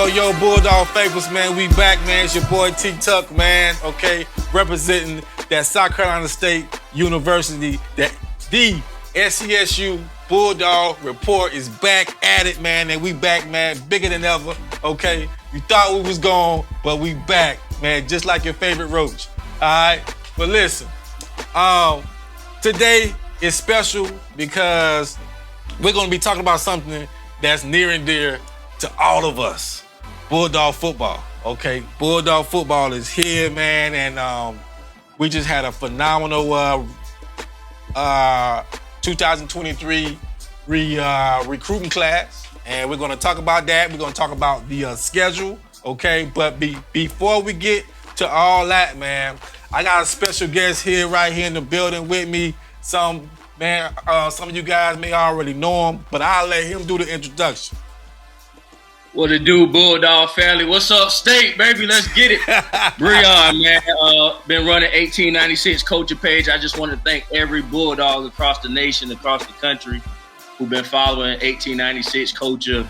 Yo, Bulldog faithfuls, man. We back, man. It's your boy T-Tuck, man. Okay, representing that South Carolina State University. That the SCSU Bulldog report is back at it, man. And we back, man, bigger than ever. Okay, you thought we was gone, but we back, man. Just like your favorite roach. All right, but listen, today is special because we're gonna be talking about something that's near and dear to all of us. Bulldog football, okay? Bulldog football is here, man, and we just had a phenomenal 2023 recruiting class, and we're gonna talk about that. We're gonna talk about the schedule, okay? But before we get to all that, man, I got a special guest here, right here in the building with me. Some of you guys may already know him, but I'll let him do the introduction. What it do, Bulldog family? What's up, State, baby? Let's get it. Breon, man, been running 1896 coaching page. I just want to thank every Bulldog across the nation, across the country, who've been following 1896 culture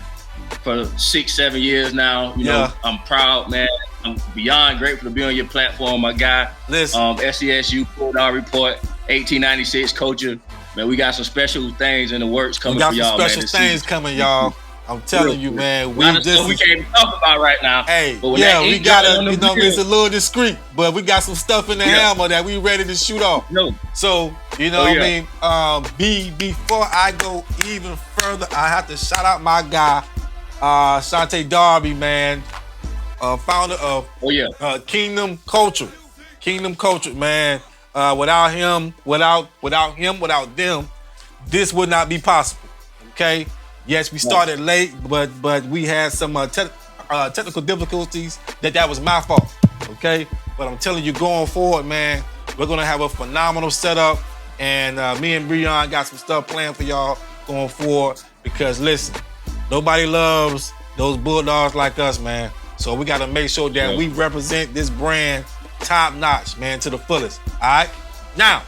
for 6-7 years now. You know, I'm proud, man. I'm beyond grateful to be on your platform, my guy. Listen, SCSU Bulldog Report, 1896 culture. Man, we got some special things in the works coming for y'all, man. We got some special things coming, y'all. I'm telling you, man. We can't even talk about right now. Hey, yeah, we gotta, you know, it's a little discreet, but we got some stuff in the hammer that we ready to shoot off. So, you know what I mean? Before I go even further, I have to shout out my guy, Shante Darby, man, founder of Kingdom Culture. Kingdom Culture, man. Without them, this would not be possible. Okay. Yes, we started late, but we had some technical difficulties. That was my fault, okay? But I'm telling you, going forward, man, we're gonna have a phenomenal setup, and me and Breon got some stuff planned for y'all going forward. Because listen, nobody loves those Bulldogs like us, man. So we gotta make sure that we represent this brand top notch, man, to the fullest. All right. Now,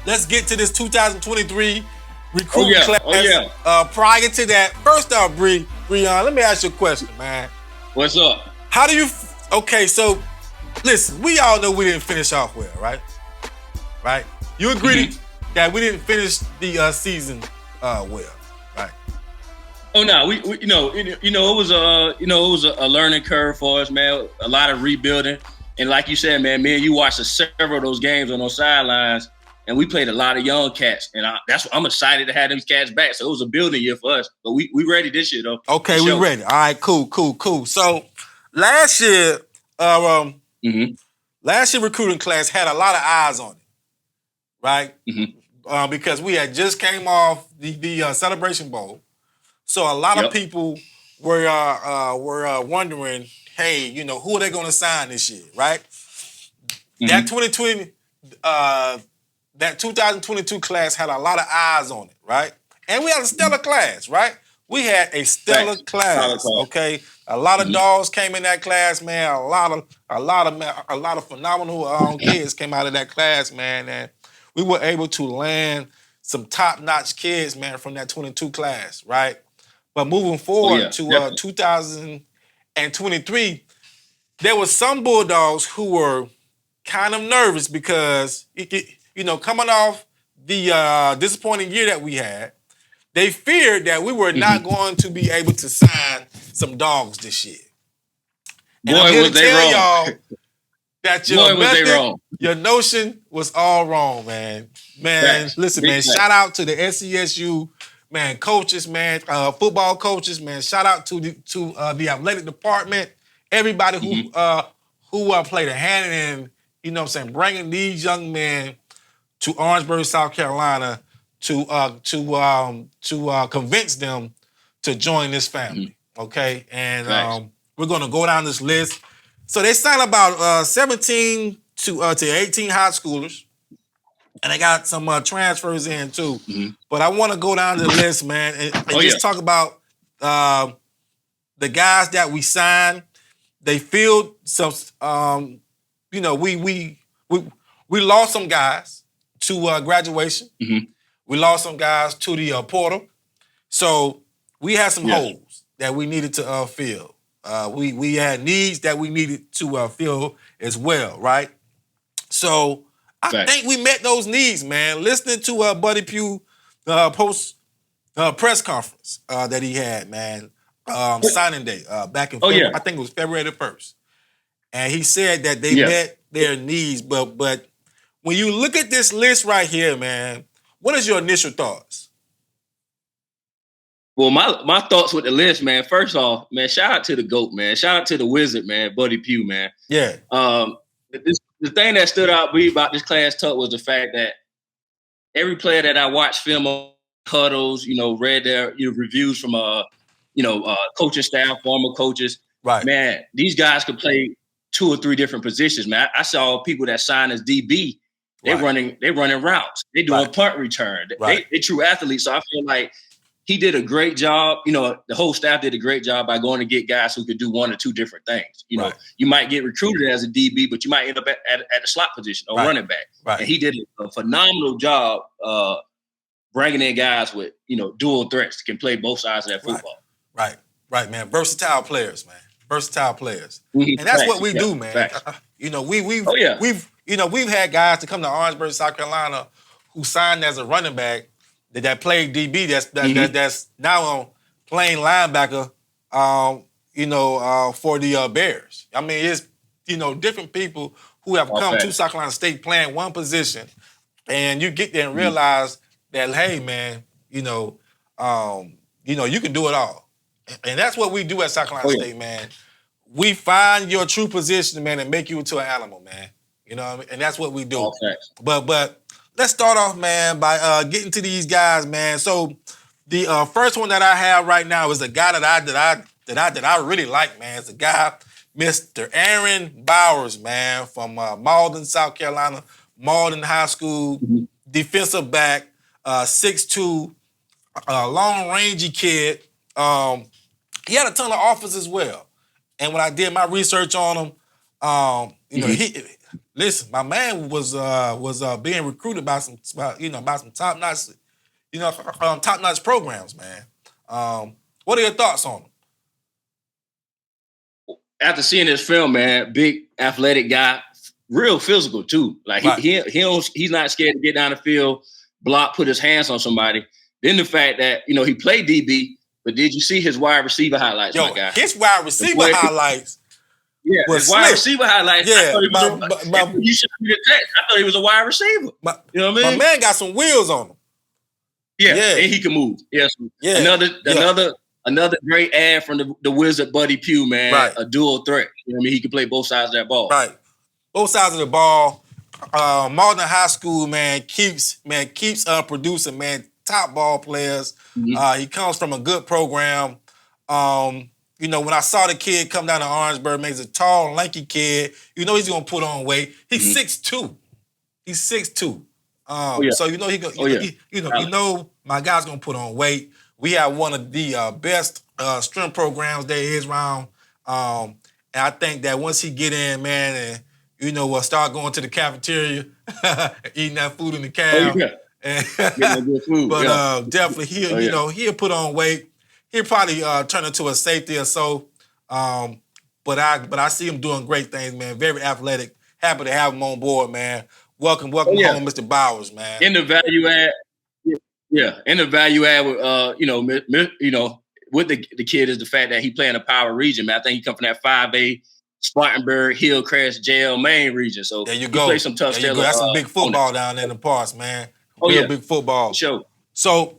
let's get to this 2023. Recruiting class. Prior to that, first off, Breon, let me ask you a question, man. What's up? How do you? Okay, so listen, we all know we didn't finish off well, right? Right? You agree that we didn't finish the season well, right? Oh no, we it was a learning curve for us, man. A lot of rebuilding, and like you said, man, me and you watched several of those games on those sidelines. And we played a lot of young cats, and I'm excited to have them cats back. So it was a building year for us, but we ready this year though. Okay, we ready. All right, cool. So last year, last year recruiting class had a lot of eyes on it, right? Because we had just came off the Celebration Bowl, so a lot of people were wondering, hey, you know, who are they going to sign this year, right? That 2020. That 2022 class had a lot of eyes on it, right? And we had a stellar class, right? We had a stellar class, okay? A lot of dogs came in that class, man. A lot of phenomenal kids came out of that class, man. And we were able to land some top-notch kids, man, from that 22 class, right? But moving forward to 2023, there were some Bulldogs who were kind of nervous because you know, coming off the disappointing year that we had, they feared that we were not going to be able to sign some dogs this year. And I'm here to tell y'all that your notion was all wrong, man. Man, listen, man, shout out to the SCSU, man, coaches, man, football coaches, man. Shout out to the athletic department, everybody who played a hand in, you know what I'm saying, bringing these young men to Orangeburg, South Carolina, to convince them to join this family, okay? And we're gonna go down this list. So they signed about 17 to 18 high schoolers, and they got some transfers in too. But I want to go down the list, man, and just talk about the guys that we signed. They filled some. You know, we lost some guys to graduation. We lost some guys to the portal. So we had some holes that we needed to fill. We had needs that we needed to fill as well, right? So I think we met those needs, man. Listening to Buddy Pugh post press conference that he had, man, signing day back in February, I think it was February the 1st. And he said that they met their needs, but when you look at this list right here, man, what is your initial thoughts? Well, my thoughts with the list, man. First off, man, shout out to the GOAT, man. Shout out to the Wizard, man, Buddy Pugh, man. Yeah. The thing that stood out to me about this class talk was the fact that every player that I watched film on huddles, read their reviews from coaching staff, former coaches. Right. Man, these guys could play 2 or 3 different positions, man. I saw people that signed as DB. They're running routes. They doing punt return. They true athletes. So I feel like he did a great job. The whole staff did a great job by going to get guys who could do 1 or 2 different things. You might get recruited as a DB, but you might end up at the slot position or running back. Right. And he did a phenomenal job bringing in guys with, dual threats that can play both sides of that football. Right, man. Versatile players, man. Versatile players. And that's what we do, man. We've had guys to come to Orangeburg, South Carolina, who signed as a running back that played DB. That's now on playing linebacker. For the Bears. I mean, it's different people who have come to South Carolina State playing one position, and you get there and realize that, hey, man, you can do it all, and that's what we do at South Carolina State, man. We find your true position, man, and make you into an animal, man. You know what I mean? And that's what we do. But let's start off, man, by getting to these guys, man. So the first one that I have right now is a guy that I really like, man. It's a guy, Mr. Aaron Bowers, man, from Malden, South Carolina, Malden High School, defensive back, 6'2", long rangy kid. He had a ton of offers as well. And when I did my research on him, my man was being recruited by some top notch programs, man. What are your thoughts on him? After seeing this film, man, big athletic guy, real physical too. Like he's not scared to get down the field, block, put his hands on somebody. Then the fact that he played DB, but did you see his wide receiver highlights, my guy? His wide receiver highlights. Yeah, his wide receiver highlights. Yeah, you should be the text. I thought he was a wide receiver. You know what I mean? My man got some wheels on him. Yeah, and he can move. Yes. Yeah. Another great ad from the Wizard Buddy Pugh, man. Right. A dual threat. You know what I mean? He can play both sides of that ball. Right. Both sides of the ball. Malden High School, man, keeps producing, man, top ball players. He comes from a good program. When I saw the kid come down to Orangeburg, man, he's a tall, lanky kid. He's gonna put on weight. He's 6'2". He's 6'2". So my guy's gonna put on weight. We have one of the best strength programs there is around. And I think that once he get in, man, and we'll start going to the cafeteria, eating that food in the cab. Definitely he'll put on weight. He'll probably turn into a safety or so. But I see him doing great things, man. Very athletic. Happy to have him on board, man. Welcome home, Mr. Bowers, man. In the value add, in the value add, with the kid is the fact that he playing a power region, man. I think he come from that 5A Spartanburg, Hillcrest, JL Main region. So there you go. He play some tough stuff. That's some big football down there in the parks, man. Real big football. Sure. So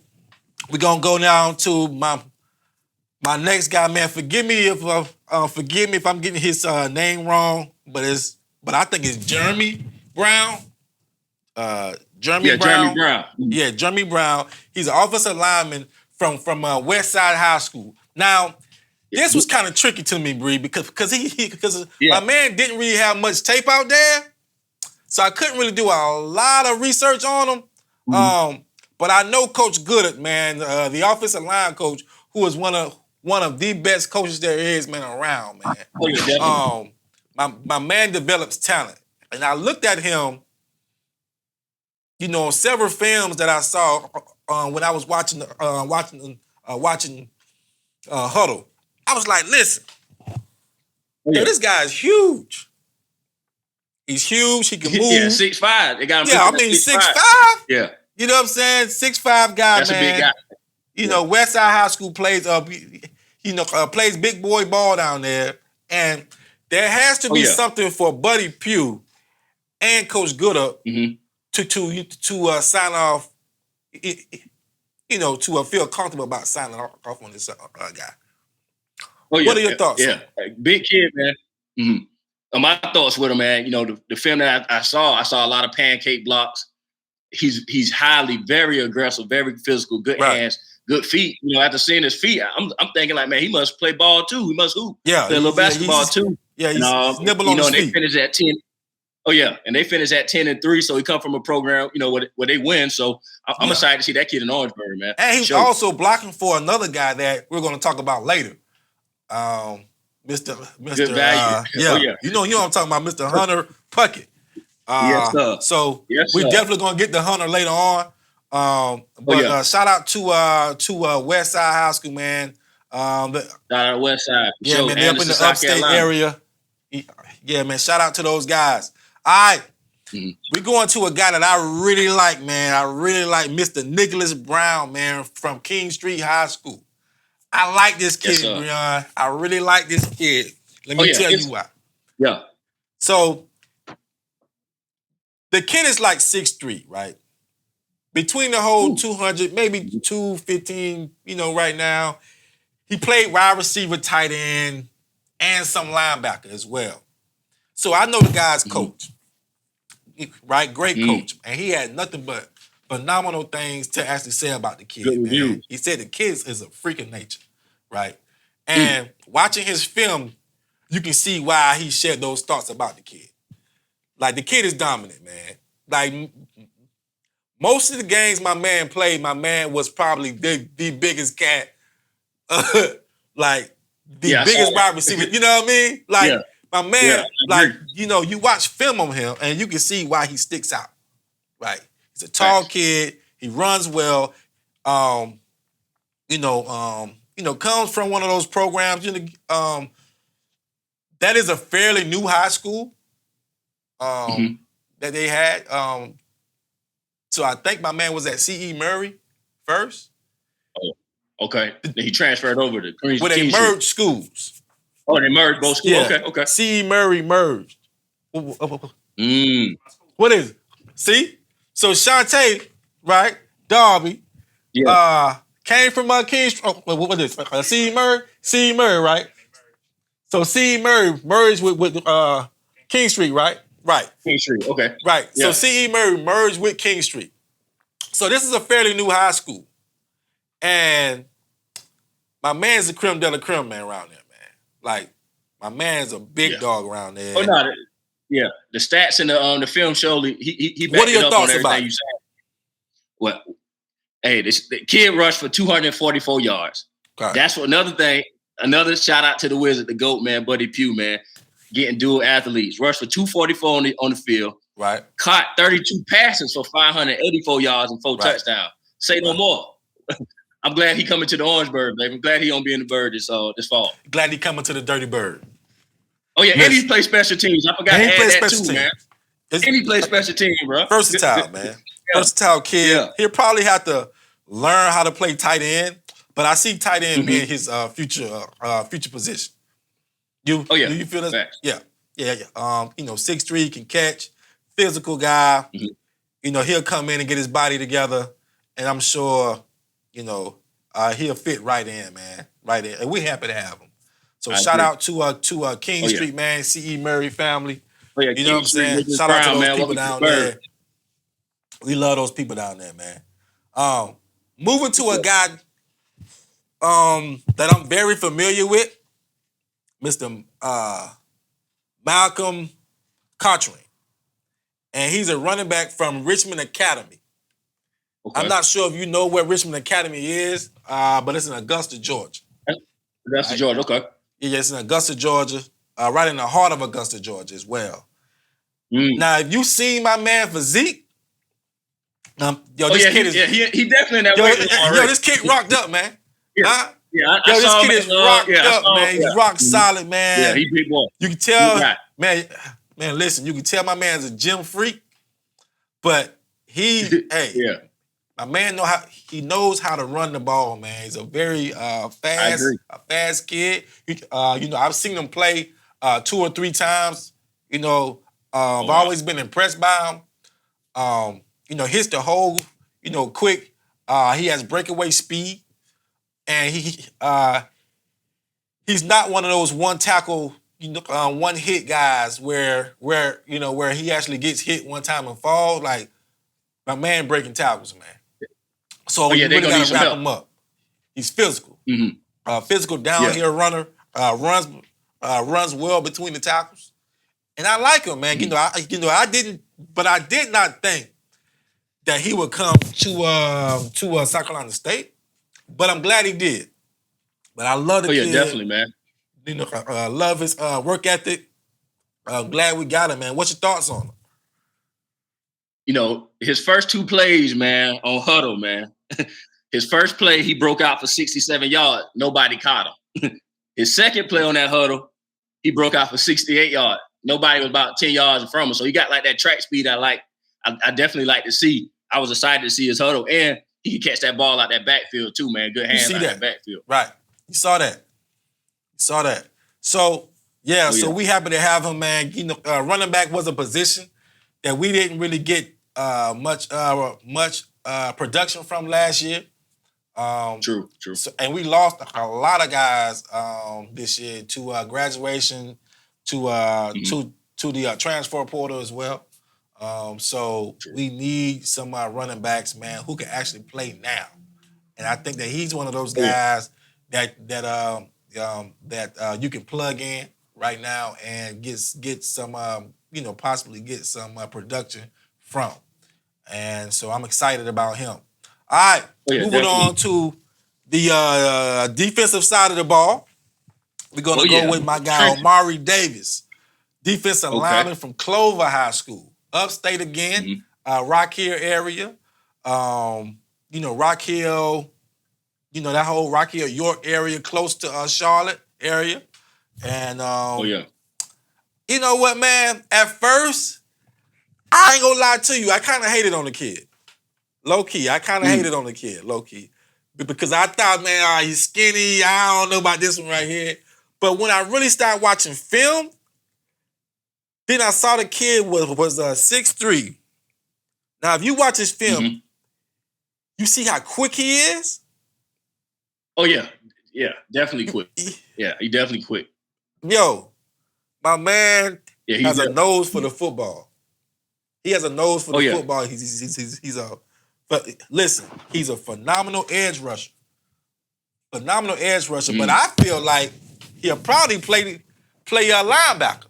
we're gonna go now to my next guy, man. Forgive me if I'm getting his name wrong, but I think it's Jeremy Brown. Jeremy Brown. Yeah, Jeremy Brown. He's an offensive lineman from Westside High School. Now, this was kind of tricky to me, Bree, because my man didn't really have much tape out there, so I couldn't really do a lot of research on him. But I know Coach Goodard, man, the offensive line coach, who is one of the best coaches there is, man, around, man. My man develops talent, and I looked at him, on several films that I saw when I was watching Huddle. I was like, listen, Yo, this guy is huge. He's huge. He can move. Yeah, 6'5". They got him. Yeah, I mean 6'5". Yeah, you know what I'm saying? 6'5" guy, that's man. a big guy. You know, Westside High School plays plays big boy ball down there, and there has to be something for Buddy Pugh and Coach Gooder to sign off. You know, to feel comfortable about signing off on this guy. What are your thoughts? Yeah, big kid, man. My thoughts with him, man. You know, the film that I saw a lot of pancake blocks. He's very aggressive, very physical, good hands, good feet. You know, after seeing his feet, I'm thinking like, man, he must play ball too. He must hoop. Yeah, play a little basketball too. Yeah, he's nibble on his feet. They finished at 10. Oh yeah, and they finished at 10-3. So he come from a program, you know, where they win. So I'm excited to see that kid in Orangeburg, man. And he's also blocking for another guy that we're going to talk about later. Mr. Good value. You know what I'm talking about, Mr. Hunter Puckett. Yes, sir. So we're definitely gonna get the Hunter later on. Shout out to Westside High School, man. Shout out Westside. Yeah, man, they're up in the upstate area. Yeah, man. Shout out to those guys. All right. We're going to a guy that I really like, man. I really like Mr. Nicholas Brown, man, from King Street High School. I like this kid, Breon. I really like this kid. Let me tell you why. Yeah. So, the kid is like 6'3", right? Between the whole 200, maybe 215, you know, right now. He played wide receiver, tight end, and some linebacker as well. So, I know the guy's coach, right? Great coach. And he had nothing but phenomenal things to actually say about the kid, man. He said the kid is a freak of nature, right? And watching his film, you can see why he shared those thoughts about the kid. Like, the kid is dominant, man. Like, most of the games my man played, my man was probably the biggest cat, like, the biggest wide receiver. You know what I mean? Like, my man, you know, you watch film on him, and you can see why he sticks out, right? He's a tall kid. He runs well. Comes from one of those programs. That is a fairly new high school that they had. So I think my man was at C.E. Murray first. Oh, okay. He transferred over to Queens. Where they merged schools. Oh, they merged both schools? Yeah. Okay. C.E. Murray merged. What is it? See? So Shantae, right? Darby, came from King Street. What is it? C.E. Murray? C.E. Murray, right? So C.E. Murray merged with King Street, right? Right. King Street, okay. Right. Yeah. So C.E. Murray merged with King Street. So this is a fairly new high school. And my man's a creme de la creme, man, around there, man. Like, my man's a big dog around there. Oh, no. Yeah. The stats in the film show, he what are your thoughts on about you said. Well, hey, the kid rushed for 244 yards. Okay. That's what another shout out to the Wizard, the GOAT, man, Buddy Pugh, man. Getting dual athletes. Rushed for 244 on the field. Right. Caught 32 passes for 584 yards and 4 touchdowns. Say no more. I'm glad he coming to the Orangeburg, baby. I'm glad he gonna be in the Bird this fall. Glad he coming to the Dirty Bird. Oh yeah, and he plays special teams. I forgot to add that too, man. And he plays special teams, bro. Versatile, man. Versatile kid. Yeah. He'll probably have to learn how to play tight end, but I see tight end being his future position. Do you feel that? Facts. Yeah. 6'3", can catch, physical guy. You know, he'll come in and get his body together, and I'm sure, he'll fit right in, man. Right in. And we're happy to have him. So shout out to King Street, man, C.E. Murray family. You know what I'm saying? Shout out to those people down there. We love those people down there, man. Moving to a guy that I'm very familiar with, Mr. Malcolm Cottrell. And he's a running back from Richmond Academy. Okay. I'm not sure if you know where Richmond Academy is, but it's in Augusta, Georgia. Augusta, Georgia, okay. Yeah, it's in Augusta, Georgia, right in the heart of Augusta, Georgia as well. Now, if you seen my man physique, kid is... he definitely in that weight. This kid rocked up, man. Yeah. I this saw kid him. is rocked I up, saw him. man. He's rock solid, man. Yeah, he big boy. You can tell, man, listen, you can tell my man's a gym freak, but yeah, my man knows how to run the ball, man. He's a very fast kid. I've seen him play 2 or 3 times. I've always been impressed by him. Hits the hole, quick. He has breakaway speed, and he's not one of those one tackle, one hit guys where he actually gets hit one time and falls. Like, my man breaking tackles, man. So you really got to wrap him up. He's physical, physical downhill runner. Runs well between the tackles, and I like him, man. I did not think that he would come to South Carolina State, but I'm glad he did. But I love the kid. Definitely, man. Love his work ethic. I'm glad we got him, man. What's your thoughts on him? His first 2 plays, man, on huddle, man. His first play, he broke out for 67 yards. Nobody caught him. His second play on that huddle, he broke out for 68 yards. Nobody was about 10 yards from him. So he got like that track speed I like. I definitely like to see. I was excited to see his huddle. And he could catch that ball out that backfield too, man. Good hands out that backfield. Right. You saw that. So, so we happy to have him, man. Running back was a position that we didn't really get much production from last year. True. So, and we lost a lot of guys this year to graduation, to the transfer portal as well. So we need some running backs, man, who can actually play now. And I think that he's one of those guys that you can plug in right now and get some possibly get some production from. And so I'm excited about him. All right, moving on to the defensive side of the ball. We're gonna go with my guy Omari Davis, defensive lineman from Clover High School, upstate again, Rock Hill area. Rock Hill, that whole Rock Hill, York area, close to Charlotte area. And you know what, man? At first, I ain't gonna lie to you, I kind of hated on the kid. Low key, I kind of hated on the kid, low key. Because I thought, man, he's skinny. I don't know about this one right here. But when I really started watching film, then I saw the kid was 6'3". Now, if you watch his film, you see how quick he is? Oh, yeah. Yeah, definitely quick. Yeah, he definitely quick. Yo, my man has a nose for the football. He has a nose for the football. But listen, he's a phenomenal edge rusher. But I feel like he'll probably play linebacker.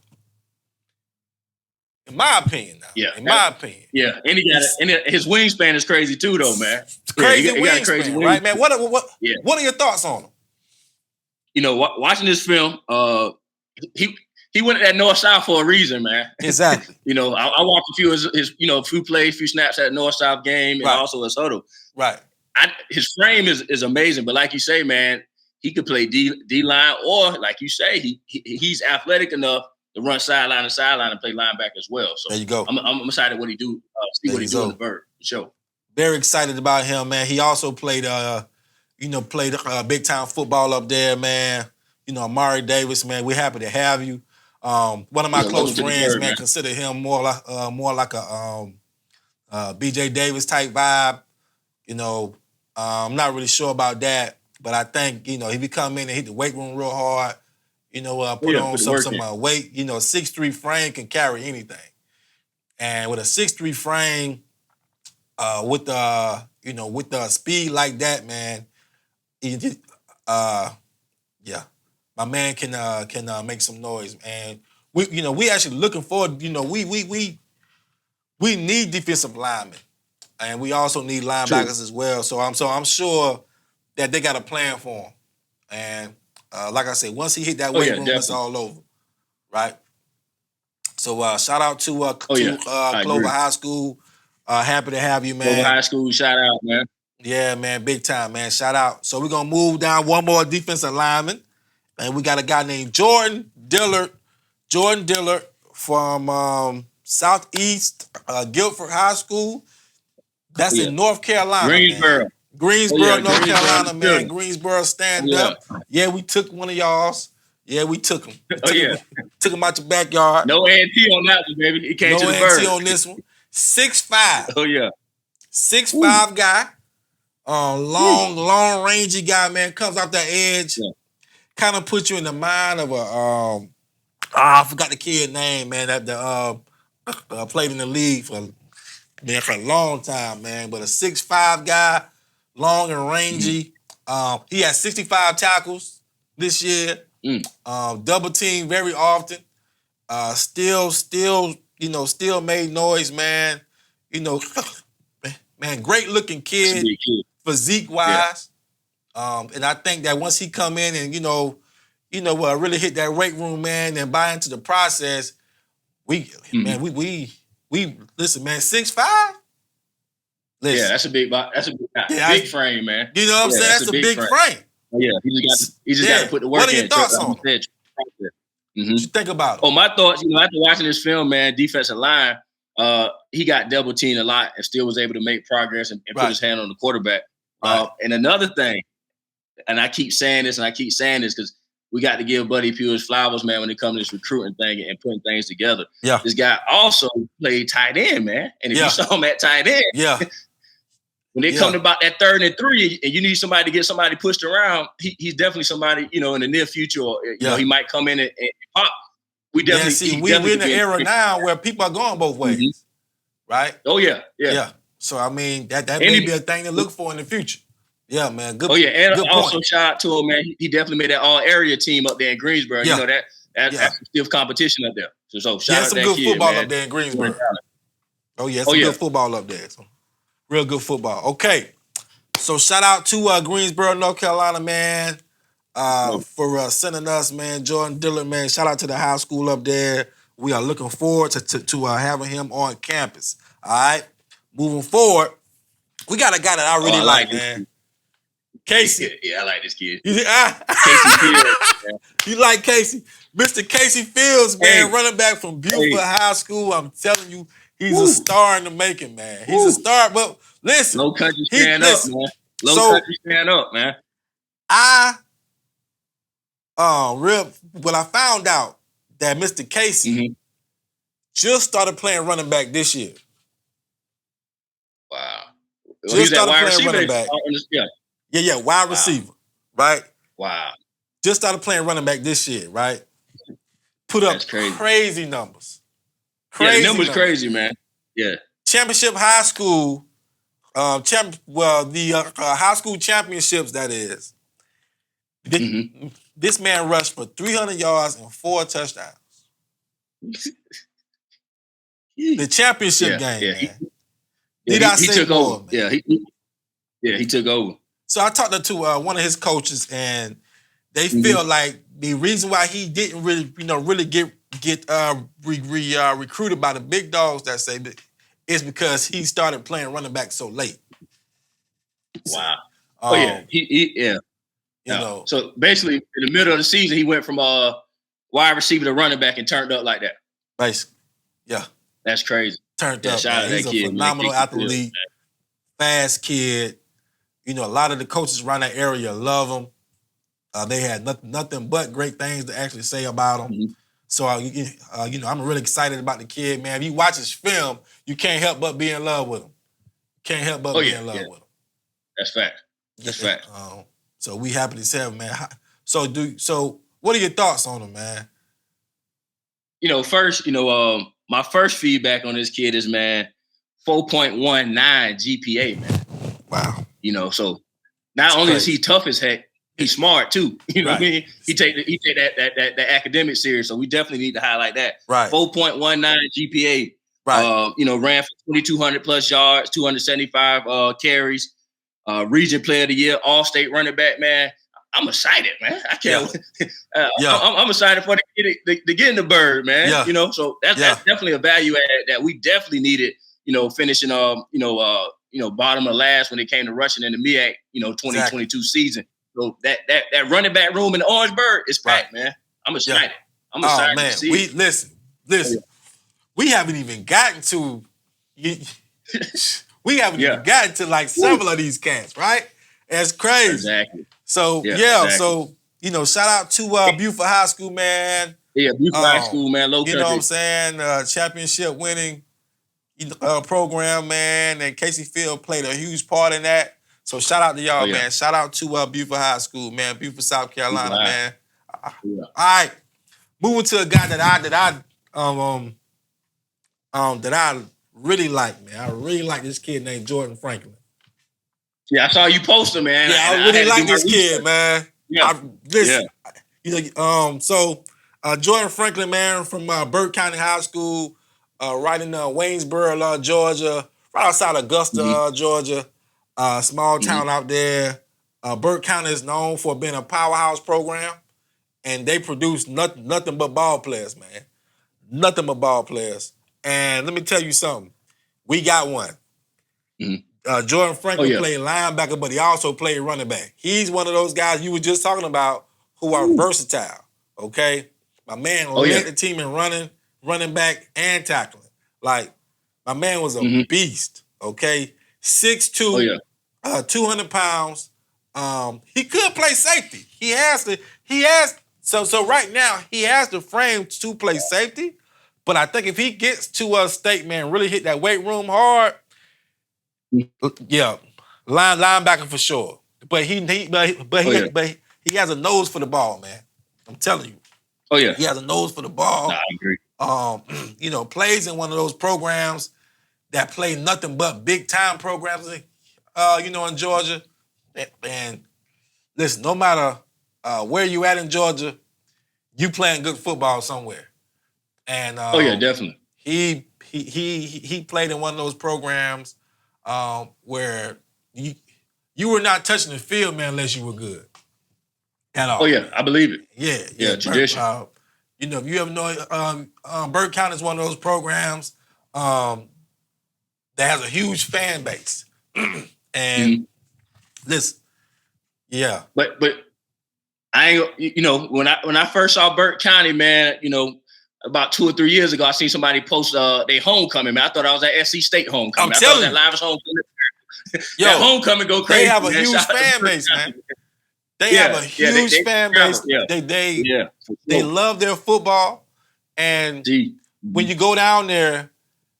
In my opinion, now. Yeah. My opinion. Yeah, and his wingspan is crazy too, though, man. Crazy wingspan, right, man? What are your thoughts on him? Watching this film, he went at that North South for a reason, man. Exactly. I watched a few of his few plays, few snaps at North South game, and also his huddle. Right. His frame is amazing, but like you say, man, he could play D line, or like you say, he's athletic enough to run sideline to sideline and play linebacker as well. So there you go. I'm excited what he do. See what he do in the bird show. Very excited about him, man. He also played big time football up there, man. Amari Davis, man. We're happy to have you. One of my close friends, man, consider him more like a BJ Davis type vibe. I'm not really sure about that, but I think if he come in and hit the weight room real hard, put on some weight. 6'3" frame can carry anything, and with a 6'3" frame, with the speed like that, man, my man can make some noise, and we actually looking forward. We need defensive linemen, and we also need linebackers as well. So I'm sure that they got a plan for him. And like I said, once he hit that weight room, it's all over, right? So shout out to Clover High School. Happy to have you, man. Clover High School, shout out, man. Yeah, man, big time, man. Shout out. So we're gonna move down one more defensive lineman, and we got a guy named Jordan Dillard. Jordan Dillard from Southeast Guilford High School. That's in North Carolina, Greensboro. man. Greensboro, North Greensboro, Carolina, man. sure. Greensboro, stand up. Yeah, we took one of y'all's. Yeah, we took him. Took him out your backyard. No A&T on that one, baby. He came to the bird. No A&T on this one. 6'5". Oh, yeah. 6'5" guy. Long, rangy guy, man. Comes off that edge. Yeah. Kind of puts you in the mind of a I forgot the kid name, man. That played in the league for a long time, man. But a 6'5" guy, long and rangy. He had 65 tackles this year. Double team very often. Still made noise, man. Man, great looking kid, physique wise. Yeah. And I think that once he come in and really hit that weight room, man, and buy into the process, we listen, man, 6'5". Listen. Yeah, that's a big guy. Yeah, big frame, man. You know what I'm saying? That's a big frame. Oh, yeah, he just got to put the work in. What are your thoughts on him? What you think about it? Oh, my thoughts, after watching this film, man, defensive line, he got double teamed a lot and still was able to make progress and put his hand on the quarterback. Right. And another thing, and I keep saying this because we got to give Buddy Pugh his flowers, man, when it comes to this recruiting thing and putting things together. Yeah. This guy also played tight end, man. And if you saw him at tight end, when they come about that 3rd and 3 and you need somebody to get somebody pushed around, he's definitely somebody, in the near future, or he might come in and pop. We definitely we're in the era now where people are going both ways. Right? Oh, yeah. So, I mean, that may be a thing to look for in the future. Yeah, man. Good. Oh, yeah. And good also point. shout out to him, man. He definitely made that all-area team up there in Greensboro. Yeah. That's stiff competition up there. So shout out to that kid, some good football man. up there in Greensboro. Oh, yeah. Some good football up there. So, real good football. Okay. So, shout out to Greensboro, North Carolina, man, for sending us, man, Jordan Dillard, man. Shout out to the high school up there. We are looking forward to having him on campus. All right? Moving forward, we got a guy that I really like, man. Casey. Yeah, I like this kid. Casey Fields. You like Casey? Mr. Casey Fields, man, running back from Buford High School. I'm telling you, he's a star in the making, man. He's a star. But listen. Low country stand up, man. Country stand up, man. When I found out that Mr. Casey just started playing running back this year. Wow. Just started playing running back. Yeah, wide receiver, right? Wow. Just started playing running back this year, right? Put up crazy numbers. The numbers crazy, man. Yeah. Championship high school, the high school championships, that is. This man rushed for 300 yards and 4 touchdowns. The championship game, man. He took over. Man? Yeah, he took over. So I talked to one of his coaches, and they feel like the reason why he didn't really get recruited by the big dogs that say is because he started playing running back so late. Wow. So basically, in the middle of the season, he went from wide receiver to running back and turned up like that. Basically, yeah. That's crazy. Turned up. Man. He's a phenomenal athlete, fast kid. A lot of the coaches around that area love him. They had nothing but great things to actually say about him. So, I'm really excited about the kid, man. If you watch his film, you can't help but be in love with him. Can't help but be in love with him. That's fact. That's fact. So we happy to have him, man. So what are your thoughts on him, man? First, my first feedback on this kid is, man, 4.19 GPA, man. Wow. So not only is he tough as heck, he's smart too. You know what I mean? He take that academic serious. So we definitely need to highlight that. Right. 4.19 GPA. Right. Ran for 2,200 plus yards, 275 carries. Region Player of the Year, All-State running back, man. I'm excited, man. I can't. I'm excited for the kid to get in the bird, man. Yeah. So that's definitely a value add that we definitely needed. Finishing bottom of last when it came to rushing in the MEAC, 2022 season. So that running back room in the Orangeburg is packed, man. I'm excited. I'm excited to see it. Listen. We haven't even gotten to even gotten to like several of these cats, right? That's crazy. Exactly. So so shout out to Buford High School, man. Yeah, Buford High School, man. Low You know what I'm saying? Championship winning program, man. And Casey Field played a huge part in that. So shout out to y'all, man. Shout out to Buford High School, man. Buford, South Carolina, man. All right. Moving to a guy that I really like, man. I really like this kid named Jordan Franklin. Yeah, I saw you post him, man. Yeah, I really like this kid, man. Yeah. So Jordan Franklin, man, from Burke County High School, right in Waynesboro, Georgia, right outside Augusta, Georgia, small town out there. Burke County is known for being a powerhouse program, and they produce nothing but ball players, man. Nothing but ball players. And let me tell you something. We got one. Jordan Franklin played linebacker, but he also played running back. He's one of those guys you were just talking about who are versatile, okay? My man led the team in running back, and tackling. Like, my man was a beast, okay? 6'2", 200 pounds. He could play safety. So right now, he has the frame to play safety, but I think if he gets to a state, man, really hit that weight room hard, linebacker for sure. But he has a nose for the ball, man. I'm telling you. Oh yeah, he has a nose for the ball. Nah, I agree. Plays in one of those programs that play nothing but big time programs. In Georgia. And listen, no matter where you at in Georgia, you playing good football somewhere. And definitely. He played in one of those programs where you were not touching the field, man, unless you were good. At all. Oh yeah, I believe it. Yeah, tradition. If you ever know, Burke County is one of those programs that has a huge fan base, and listen, But I ain't. When I first saw Burke County, man, about 2 or 3 years ago, I seen somebody post their homecoming, man. I thought I was at SC State homecoming. I'm telling you, that live homecoming. That homecoming go crazy. They have a huge fan base, man. They have a huge fan base. They love their football, and when you go down there,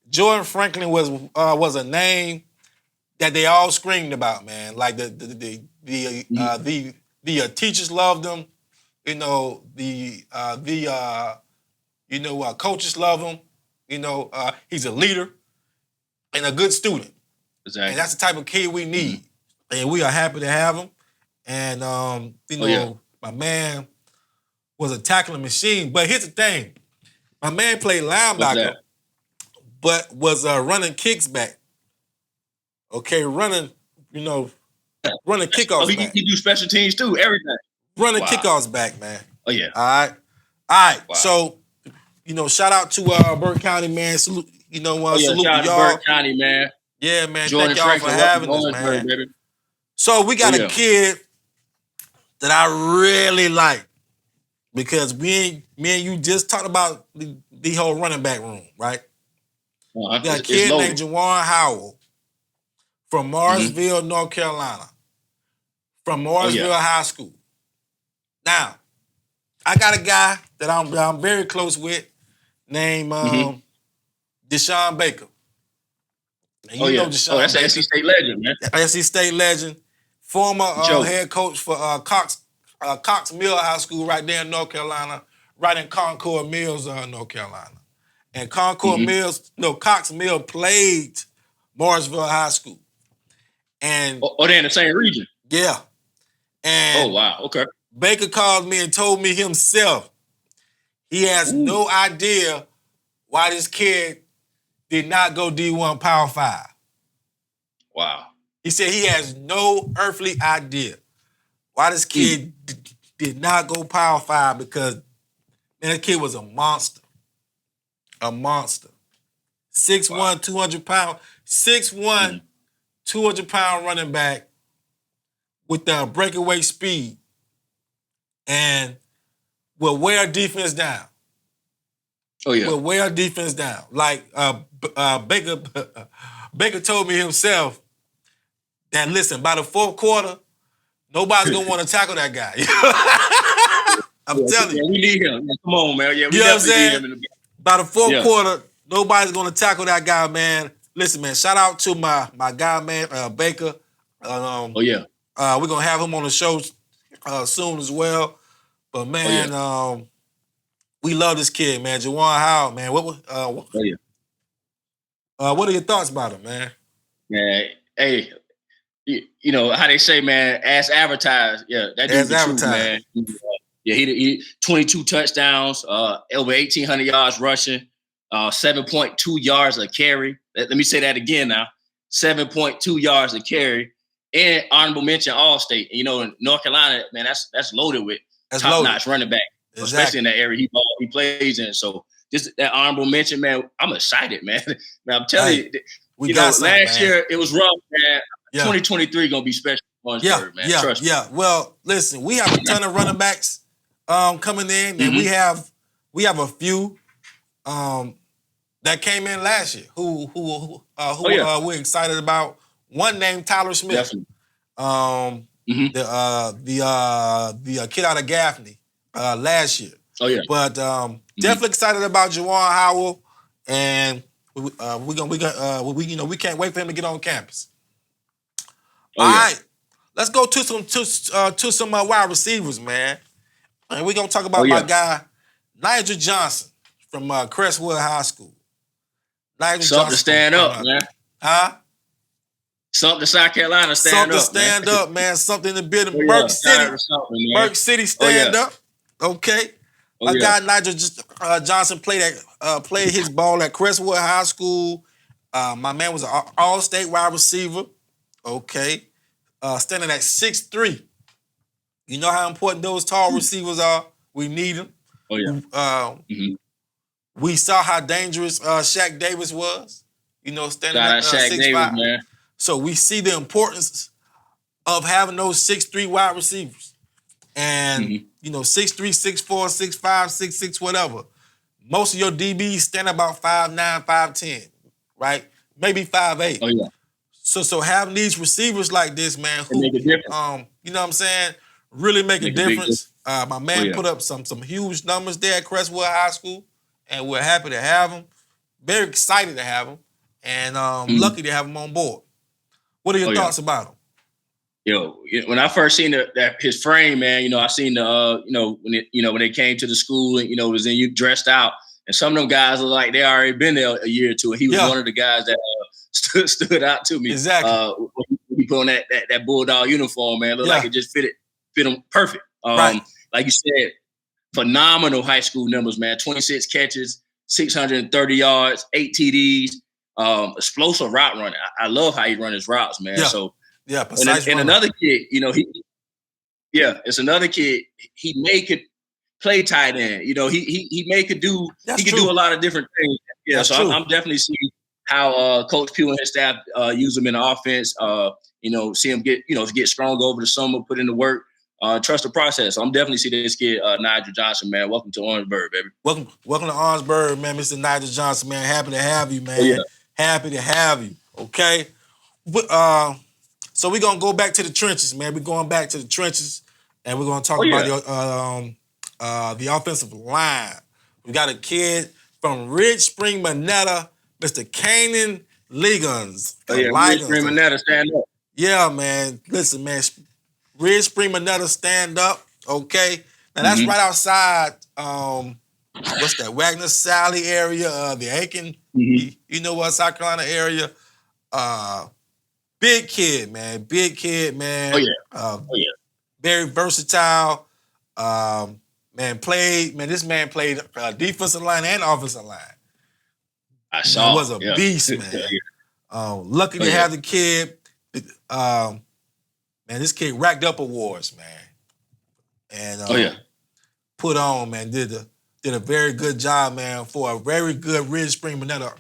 Jordan Franklin was a name that they all screamed about, man. Like the teachers loved him. Coaches love him. He's a leader and a good student. Exactly. And that's the type of kid we need, and we are happy to have him. And my man was a tackling machine. But here's the thing: my man played linebacker, but was running kicks back. Okay, running kickoffs back. He do special teams too, everything. Running kickoffs back, man. Oh yeah. All right. Wow. So, shout out to Burke County, man. Salute, salute shout to out y'all. to Burke County, man. Yeah, man. Jordan Thank y'all for having us, man. Baby. So we got a kid that I really like because me and you just talked about the whole running back room, right? We got a kid named Jawan Howell from Morrisville, North Carolina, from Morrisville High School. Now, I got a guy that I'm very close with named Deshaun Baker. And you know Deshaun that's Baker. an SC State legend, man. SC State legend. Former head coach for Cox Mill High School right there in North Carolina, right in Concord Mills, North Carolina. And Concord Mills, Cox Mill played Morrisville High School. And they're in the same region? Yeah. And wow, okay. Baker called me and told me himself he has no idea why this kid did not go D1 Power 5. Wow. He said he has no earthly idea why this kid did not go Power 5 because, man, that kid was a monster. A monster. 6'1", 200 pounds. 6'1", 200-pound running back with the breakaway speed and will wear defense down. Oh yeah. Will wear defense down. Like Baker told me himself that, listen, by the fourth quarter, nobody's gonna want to tackle that guy. I'm telling you. We need him. Come on, man. Yeah, we you know what I'm definitely saying? need him in the game. By the fourth quarter, nobody's gonna tackle that guy, man. Listen, man, shout out to my guy, man, Baker. We're gonna have him on the show soon as well. But man, we love this kid, man. Juwan Howard, man. What are your thoughts about him, man? Man, hey, you know how they say, man, as advertised. Yeah, that dude's the truth, man. He 22 touchdowns, over 1,800 yards rushing, 7.2 yards a carry. Let me say that again now. 7.2 yards a carry. And honorable mention All-State. You know, in North Carolina, man, that's loaded with top-notch running back, especially in that area he plays in. So just that honorable mention, man, I'm excited, man. Man, I'm telling you, last year it was rough, man. 2023 gonna be special for Orangeburg, man. Trust me. Well, listen, we have a ton of running backs coming in, and we have a few that came in last year who we're excited about. One named Tyler Smith. Definitely. The kid out of Gaffney last year. Oh yeah. But definitely excited about Juwan Howell, and we can't wait for him to get on campus. All right, let's go to some wide receivers, man. And we're gonna talk about my guy Nigel Johnson from Crestwood High School. Something to stand up, man. Huh? Something to South Carolina stand up. Something to stand up, man. Something to build in Burke City. Burke City stand up. Okay. My guy Nigel Johnson played his ball at Crestwood High School. My man was an all-state wide receiver. Okay. Standing at 6'3". You know how important those tall receivers are? We need them. Oh, yeah. We saw how dangerous Shaq Davis was. You know, standing at 6'5". Man. So we see the importance of having those 6'3" wide receivers. And, 6'3", 6'4", 6'5", 6'6", whatever. Most of your DBs stand about 5'9", 5'10", right? Maybe 5'8". Oh, yeah. So having these receivers like this, man, who, make a difference. You know what I'm saying, really make a difference. My man put up some huge numbers there at Crestwood High School, and we're happy to have him. Very excited to have him, and lucky to have him on board. What are your thoughts about him? Yo, when I first seen his frame, man, I seen when they came to the school and it was in dressed out, and some of them guys look like they already been there a year or two, and he was one of the guys that stood out to me. Exactly. When he put on that Bulldog uniform, man, looked like it just fit him perfect. Right. Like you said, phenomenal high school numbers, man. 26 catches, 630 yards, 8 TDs. Explosive route running. I love how he run his routes, man. Yeah. So precise. And another kid, it's another kid. He could play tight end. He could do do a lot of different things. Yeah, that's so I'm definitely seeing how Coach Pugh and his staff use him in the offense. See him get strong over the summer, put in the work. Trust the process. So I'm definitely seeing this kid, Nigel Johnson, man. Welcome to Orangeburg, baby. Welcome to Orangeburg, man. Mr. Nigel Johnson, man. Happy to have you, man. Happy to have you. Okay. So we're gonna go back to the trenches, man. We're going back to the trenches, and we're gonna talk about the offensive line. We got a kid from Ridge Spring, Monetta, Mr. Kanan Liggins. Ridge Spring, Monetta, stand up. Yeah, man. Listen, man. Ridge Spring, Monetta, stand up. Okay. Now that's right outside. What's that? Wagner Sally area, the Aiken, South Carolina area. Big kid, man. Very versatile. This man played defensive line and offensive line. I saw. He was a beast, man. Lucky to have the kid. Man, this kid racked up awards, man. And put on, man. Did a very good job, man, for a very good Ridge Spring Monetta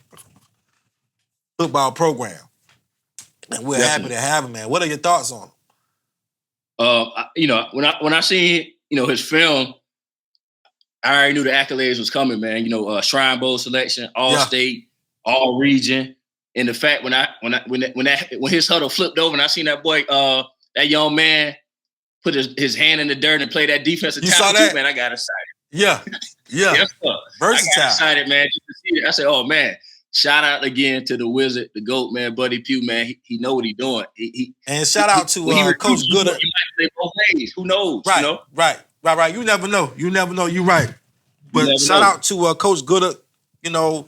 football program. And we're happy to have him, man. What are your thoughts on him? When I seen, his film, I already knew the accolades was coming, man. Shrine Bowl selection, All State, All Region, and the fact when his huddle flipped over and I seen that boy, that young man put his hand in the dirt and play that defensive tackle too, man, I got excited. Yeah. Yes, sir. Versatile. I got excited, man, just to see it. I said, oh man, shout out again to the Wizard, the GOAT, man, Buddy Pugh, man. He know what he's doing. And shout out to Coach Gooder. He might play both ways. Who knows? Right, right. You never know. You're right. But shout out to Coach Gooder. Definitely.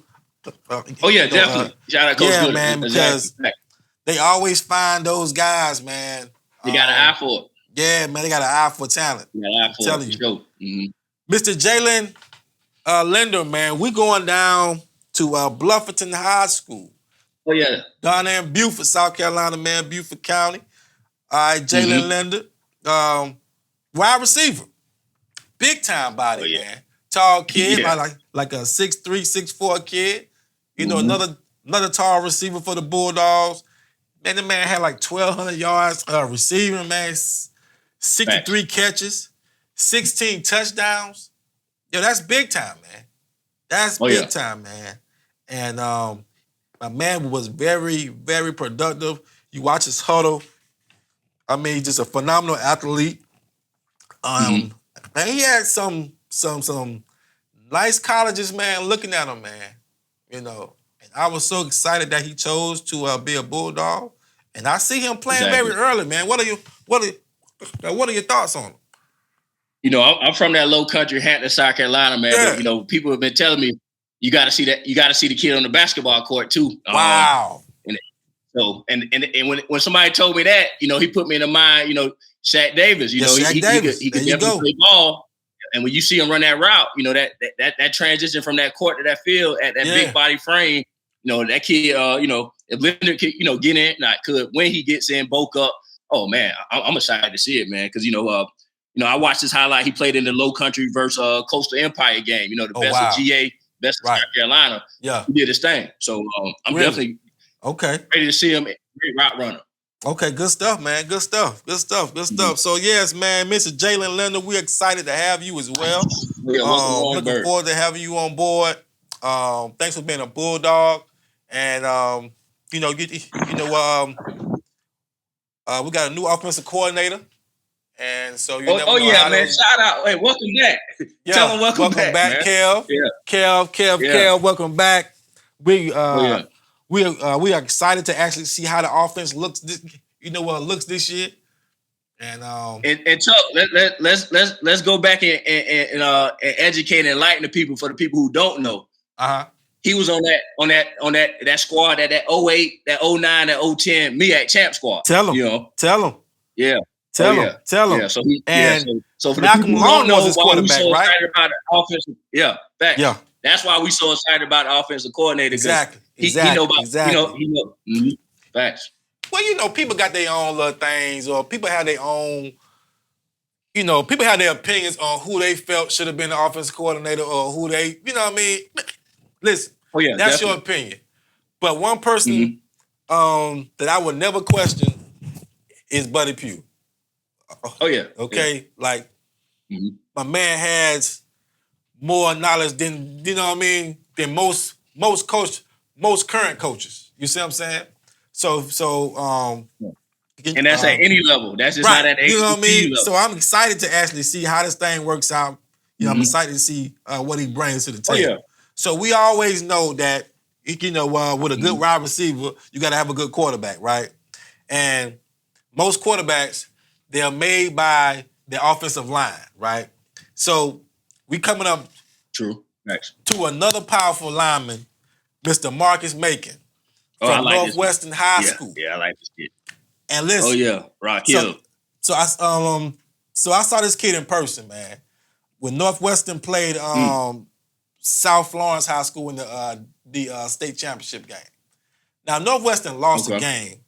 Shout out Coach Gooder, man, because they always find those guys, man. They got an eye for it. Yeah, man, they got an eye for talent. I'm telling you. Mr. Jalen Linder, man, we going down to Bluffington High School. Oh, yeah. Down there in Beaufort, South Carolina, man, Beaufort County. All right, Jalen Linder, wide receiver. Big time body, man. Tall kid, like a 6'3", 6'4" kid. Another tall receiver for the Bulldogs. Man, the man had like 1,200 yards receiving, man. 63 catches, 16 touchdowns. Yo, that's big time, man. That's big time, man. And my man was very, very productive. You watch his huddle. I mean, just a phenomenal athlete. Man, he had some nice colleges, man, looking at him, man. And I was so excited that he chose to be a Bulldog. And I see him playing very early, man. What are your thoughts on him? I'm from that low country, Hampton, South Carolina, man. Yeah. But, people have been telling me you got to see that. You got to see the kid on the basketball court too. Wow. And when somebody told me that, he put me in the mind. Shaq Davis. He could definitely play ball. And when you see him run that route, that transition from that court to that field at that big body frame, that kid, if Leonard could, get in, when he gets in, bulk up. Oh man, I'm excited to see it, man. Because I watched his highlight. He played in the Low Country versus Coastal Empire game. The best of GA, best of South Carolina. Yeah, he did his thing. So I'm definitely ready to see him. Great route runner. Okay, good stuff, man. Good stuff. So yes, man, Mr. Jalen Linder, we're excited to have you as well. Looking forward to having you on board. Thanks for being a Bulldog, and we got a new offensive coordinator. And so man. Shout out. Hey, welcome back. Tell them welcome back, Kev. Yeah. Kev, welcome back. We are excited to actually see how the offense looks this year. And Chuck, let's go back and educate and enlighten the people for the people who don't know. He was on that squad that 08, that 09, that 010 MEAC champ squad. Tell him. Yeah. Tell him. Yeah, so for Malcolm the people who Long don't know was his why we so right? excited about the offensive. Yeah, facts. Yeah. That's why we so excited about the offensive coordinator. Exactly. He know about he know. Facts. Well, people got their own little things, or people have their own. People have their opinions on who they felt should have been the offensive coordinator, or who they. Listen. That's your opinion. But one person that I would never question is Buddy Pugh. Okay? Like, my man has more knowledge than, than most current coaches. You see what I'm saying? So and that's at any level. That's just not at HBCU level. So I'm excited to actually see how this thing works out. I'm excited to see what he brings to the table. So we always know that, with a good wide receiver, you got to have a good quarterback, right? And most quarterbacks, they're made by the offensive line, right? So we coming up to another powerful lineman, Mr. Marcus Macon from Northwestern High School. Yeah, I like this kid. And listen. Rock Hill. So I saw this kid in person, man. When Northwestern played South Florence High School in the state championship game. Now Northwestern lost the game.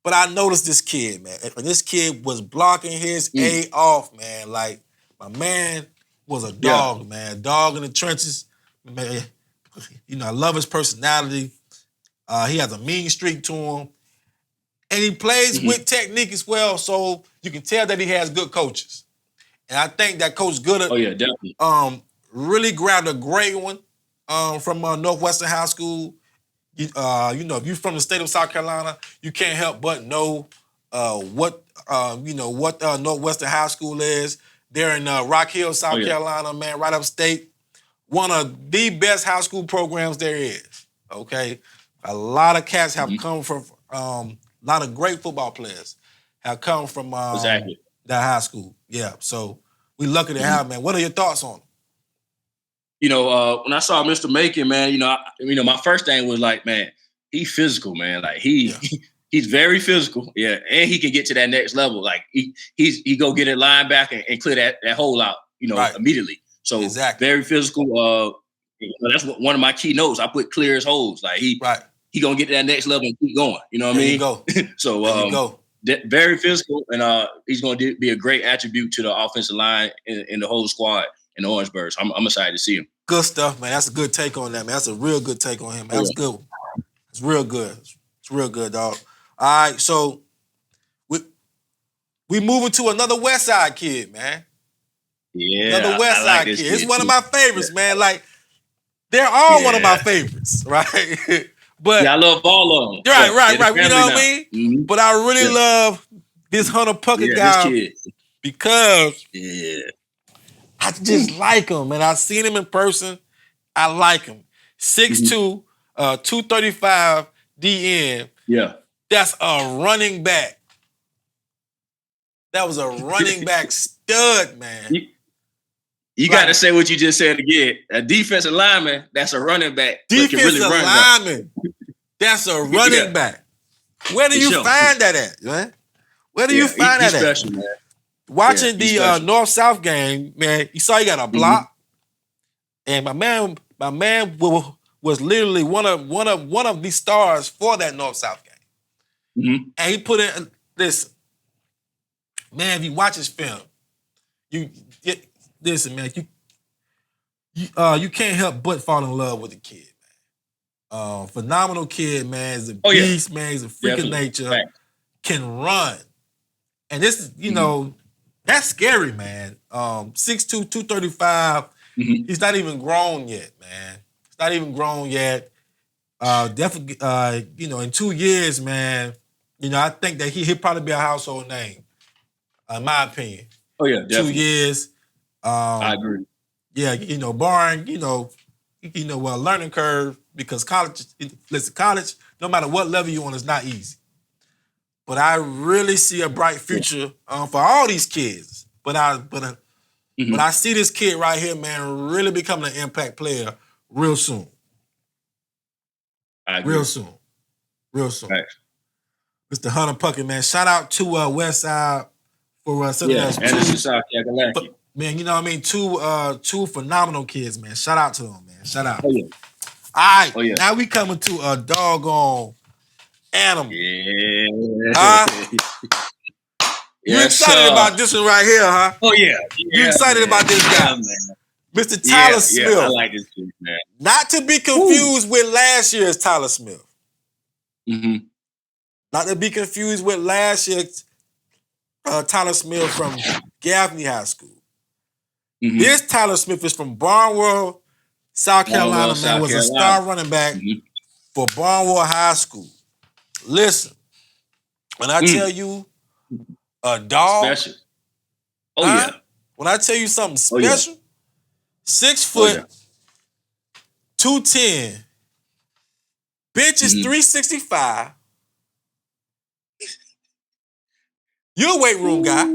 But I noticed this kid, man. And this kid was blocking his A off, man. Like, my man was a dog, man. Dog in the trenches. Man, I love his personality. He has a mean streak to him. And he plays with technique as well, so you can tell that he has good coaches. And I think that Coach Gooder definitely. Really grabbed a great one from Northwestern High School. If you're from the state of South Carolina, you can't help but know what Northwestern High School is. They're in Rock Hill, South Carolina, man, right upstate. One of the best high school programs there is. Okay, a lot of cats have come from. A lot of great football players have come from that high school. Yeah, so we lucky to have, man. What are your thoughts on him? When I saw Mr. Macon, man, my first thing was like, man, he's physical, man. Like he's very physical, yeah, and he can get to that next level. Like he go get a linebacker and clear that hole out, immediately. So very physical. That's one of my key notes. I put clear as holes. Like he gonna get to that next level and keep going. You know what I mean? Go. So very physical, and he's gonna be a great attribute to the offensive line and the whole squad in the Orangeburgs. I'm excited to see him. Good stuff, man. That's a good take on that, man. That's a real good take on him. Man. That's good. It's real good. It's real good, dog. All right, so we moving to another West Side kid, man. Yeah, another West Side kid. It's one of my favorites, man. Like they're all one of my favorites, right? But I love all of them. Right. You know what I mean? Mm-hmm. But I really love this Hunter Puckett guy because I just like him, man. I've seen him in person. I like him. 6'2", 235 DN. Yeah. That's a running back. That was a running back stud, man. You got to say what you just said again. A defensive lineman, that's a running back. Defensive lineman, that's a running back. Where do you find that at, man? Where do you find that special, at? Man. Watching the North-South game, man, you saw he got a block. And my man was literally one of the stars for that North-South game. And he put in this. Man, if you watch his film, listen, man, you can't help but fall in love with the kid, man. Phenomenal kid, man. He's a beast, man. He's a freak of nature. Right. Can run. And this is, that's scary, man. 6'2", 235. He's not even grown yet, man. He's not even grown yet. Definitely, in 2 years, man, I think that he'll probably be a household name, in my opinion. Oh, yeah, definitely. 2 years. I agree. Yeah, barring, learning curve, because college, no matter what level you're on, is not easy. But I really see a bright future for all these kids. But I see this kid right here, man, really becoming an impact player real soon. I agree. Real soon. Right. Mr. Hunter Puckett, man. Shout out to Westside for sending us two. Man, you know what I mean? Two phenomenal kids, man. Shout out to them, man. Shout out. Oh, yeah. All right, now we coming to a doggone animal. Yeah. You excited about this one right here, huh? Oh, yeah. You excited about this guy? Man. Mr. Tyler Smith. Yeah, I like this dude, man. Not to be confused with last year's Tyler Smith. Not to be confused with last year's Tyler Smith from Gaffney High School. This Tyler Smith is from Barnwell, South Carolina, man. Was a star running back for Barnwell High School. Listen, when I tell you a dog, special. Yeah. When I tell you something special, 6 foot, 210, bench is 365. You a weight room guy.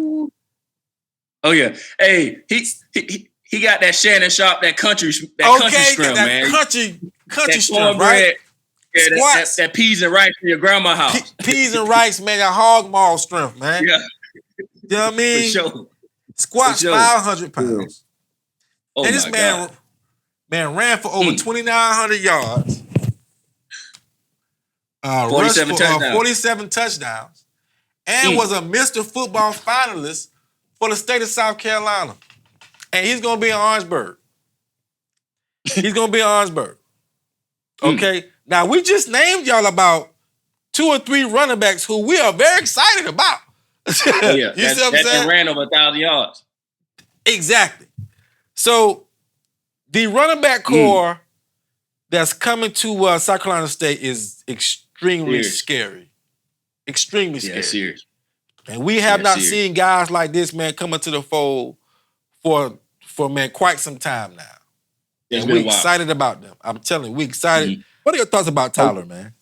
Oh yeah. Hey, he got that Shannon Sharp, that country scrum, man. Country scrum, right? Yeah, that peas and rice from your grandma's house. Peas and rice, man. That hog maul strength, man. Yeah. You know what I mean? For sure. Squats 500 pounds. Oh, and this man ran for over 2,900 yards. 47 touchdowns. And was a Mr. Football finalist for the state of South Carolina. And he's going to be in Orangeburg. Okay? Now, we just named y'all about 2 or 3 running backs who we are very excited about. Oh, yeah. You see what I'm saying? That ran over 1,000 yards. Exactly. So the running back core that's coming to South Carolina State is extremely scary. Extremely scary. Serious. And we have not seen guys like this, man, coming to the fold for man quite some time now. Yeah, and we're excited about them. I'm telling you, we're excited. Mm-hmm. What are your thoughts about Tyler, man?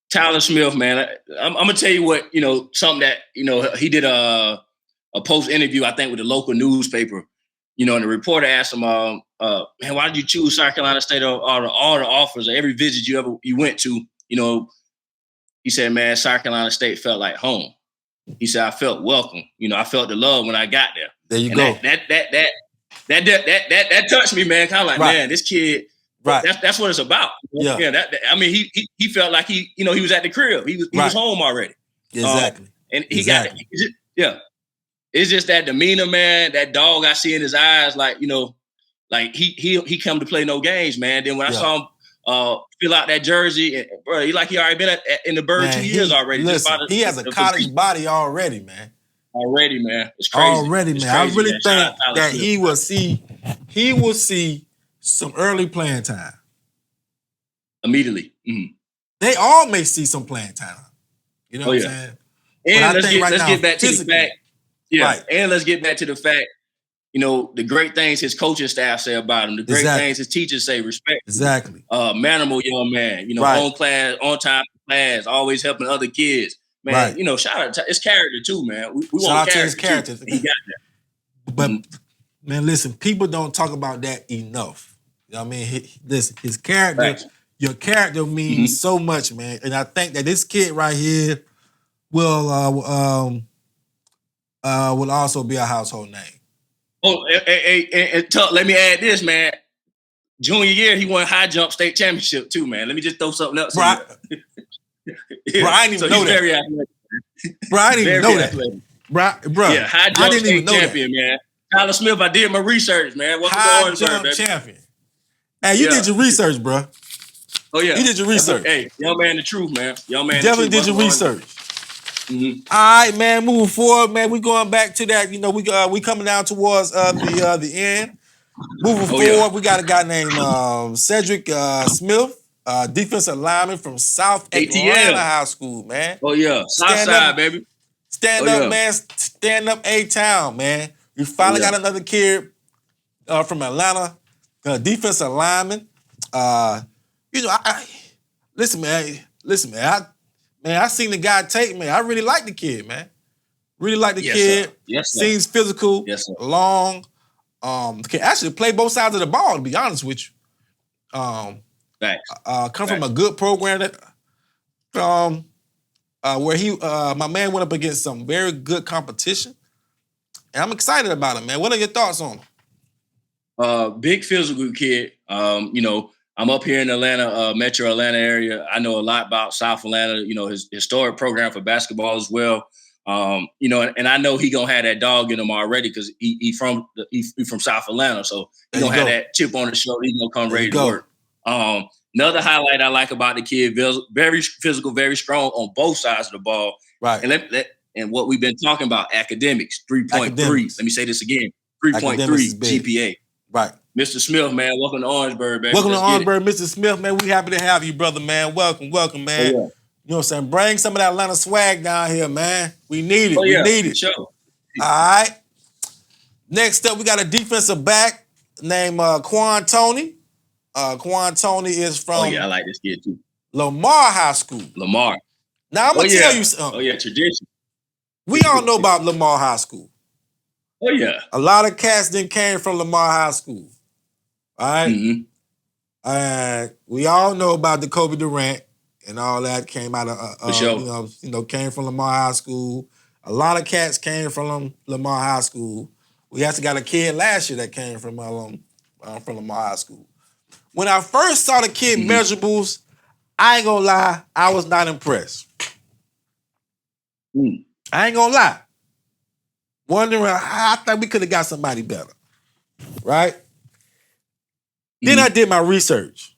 Tyler Smith, man. I'm gonna tell you what, something that he did a post interview, I think, with the local newspaper. And the reporter asked him, man, why did you choose South Carolina State of all the offers or every visit you went to? He said, man, South Carolina State felt like home. He said, I felt welcome. I felt the love when I got there. There you go. That touched me, man. Kind of like, man, this kid. Right. That's what it's about. Yeah. He felt like he was at the crib. He was home already. Exactly. And he got it. It's just that demeanor, man. That dog I see in his eyes, like he come to play no games, man. Then when I saw him fill out that jersey, and, bro, he already been in the bird 2 years already. Listen, he has a college body already, man. Already, man. It's crazy. Already, man. I really think that he will see some early playing time. Immediately. Mm-hmm. They all may see some playing time. You know what I'm saying? And let's get back to the fact. Yeah. Right. And let's get back to the fact, the great things his coaching staff say about him, the great things his teachers say, respect. Exactly. Manimal young man, on class, on time class, always helping other kids. Man, shout out to his character too, man. We shout want out to his character. He got that. But man, listen, people don't talk about that enough. You know what I mean? His character, your character means so much, man. And I think that this kid right here will also be a household name. Oh, let me add this, man. Junior year, he won high jump state championship too, man. Let me just throw something else. Bro, I didn't even know that. Very athletic. Bro, I didn't even know that. Bro, yeah, high jump state champion, man. Tyler Smith, I did my research, man. Welcome high to jump champion. Hey, you did your research, bro. Oh yeah, you did your research. Hey, young man, the truth, man. Young man, definitely did your research. Mm-hmm. All right, man. Moving forward, man. We going back to that. We coming down towards the end. Moving forward, we got a guy named Cedric Smith, defensive lineman from South Atlanta High School, man. Oh yeah, Southside, baby. Stand up, man. Stand up, A-Town, man. We finally got another kid from Atlanta, defensive lineman. Listen, man. I seen the guy tape, man. I really like the kid, man. Really like the kid. Sir. Yes, sir. Seems physical, long. Can actually play both sides of the ball, to be honest with you. Come from a good program that where my man went up against some very good competition. And I'm excited about him, man. What are your thoughts on him? Big physical kid. I'm up here in Atlanta, Metro Atlanta area. I know a lot about South Atlanta, his historic program for basketball as well. And I know he gonna have that dog in him already because he from South Atlanta, so he gonna have that chip on his shoulder. He gonna come ready to work. Another highlight I like about the kid, very physical, very strong on both sides of the ball. Right. And what we've been talking about, academics, 3.3. Let me say this again, 3.3 GPA. Right. Mr. Smith, man, welcome to Orangeburg, baby. Welcome to Orangeburg, Mr. Smith, man. We happy to have you, brother, man. Welcome, man. Oh, yeah. You know what I'm saying? Bring some of that Atlanta swag down here, man. We need it. Oh, yeah. We need it. Sure. All right. Next up, we got a defensive back named Quan Tony. Quan Tony is from I like this kid too. Lamar High School. Lamar. Now, I'm going to tell you something. Oh, yeah, tradition. We all know about Lamar High School. Oh, yeah. A lot of cats then came from Lamar High School. All right? Mm-hmm. We all know about the Kobe Durant and all that came out of, sure. Came from Lamar High School. A lot of cats came from Lamar High School. We actually got a kid last year that came from Lamar High School. When I first saw the kid measurables, I ain't gonna lie, I was not impressed. I ain't gonna lie. Wondering how I thought we could have got somebody better. Right? Then I did my research.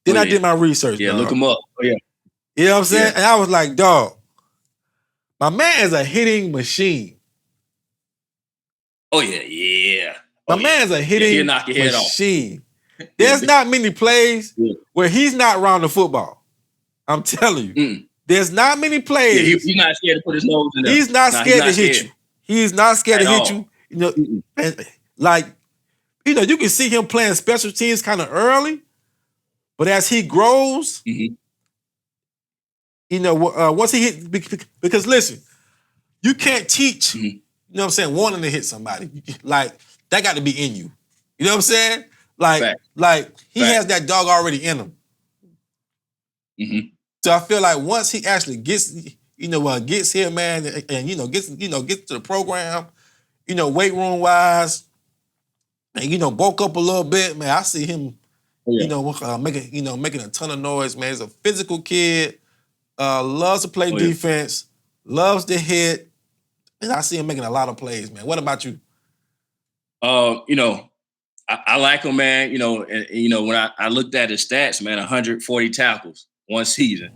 Then I did my research. Yeah, dog. look him up. Oh, yeah. You know what I'm saying? Yeah. And I was like, dog, my man is a hitting machine. Oh, yeah. My man's a hitting knock your head machine. There's not many plays where he's not around the football. I'm telling you. There's not many plays. Yeah, he's not scared to put his nose in there. He's not scared to hit you. He's not scared to hit you. You know, and like, you know, you can see him playing special teams kind of early, but as he grows, you know, once he hit, because listen, you can't teach, you know what I'm saying, wanting to hit somebody. Like, that got to be in you. You know what I'm saying? Like he has that dog already in him. So I feel like once he actually gets, you know, gets here, man, and gets to the program, you know, weight room wise, and you know, bulk up a little bit, man. I see him, making a ton of noise, man. He's a physical kid, loves to play defense, loves to hit, and I see him making a lot of plays, man. What about you? You know, I like him, man. You know, and you know, when I looked at his stats, man, 140 tackles one season.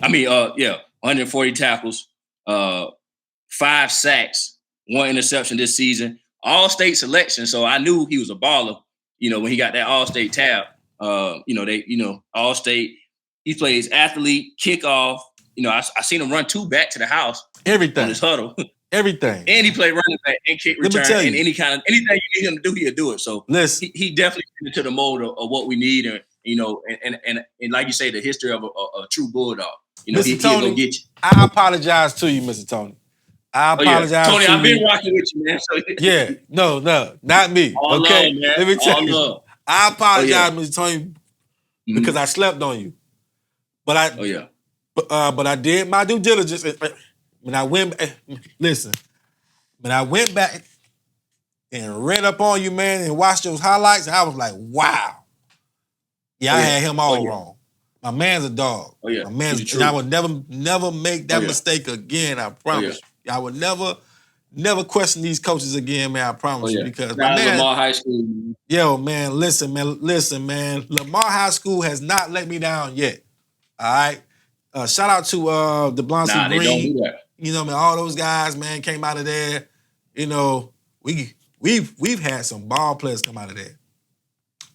140 tackles, 5 sacks, 1 interception this season. All-state selection, so I knew he was a baller. You know, when he got that all-state tab, all-state. He plays athlete, kickoff. You know, I seen him run 2 back to the house. Everything on his huddle. Everything. And he played running back and kick return and anything you need him to do, he'll do it. So he definitely fit into the mold of what we need, and you know, and like you say, the history of a true Bulldog. You know, he'll go get you. I apologize to you, Mr. Tony. I apologize, Tony. to I've been you. rocking with you, man. So. Yeah, no, not me. All okay, love, man. Let me tell you. Love. I apologize, Mr. Tony, because I slept on you. But I did my due diligence. When I went back and read up on you, man, and watched those highlights, I was like, wow. I had him all wrong. My man's a dog. My man's, and I would never make that mistake again. I promise you. I would never question these coaches again, man. I promise you, because my man, Lamar High School. Yo, man, listen, man. Lamar High School has not let me down yet. All right. Shout out to DeBlancy Green. They don't do that. You know, man, all those guys, man, came out of there. You know, we've had some ball players come out of there.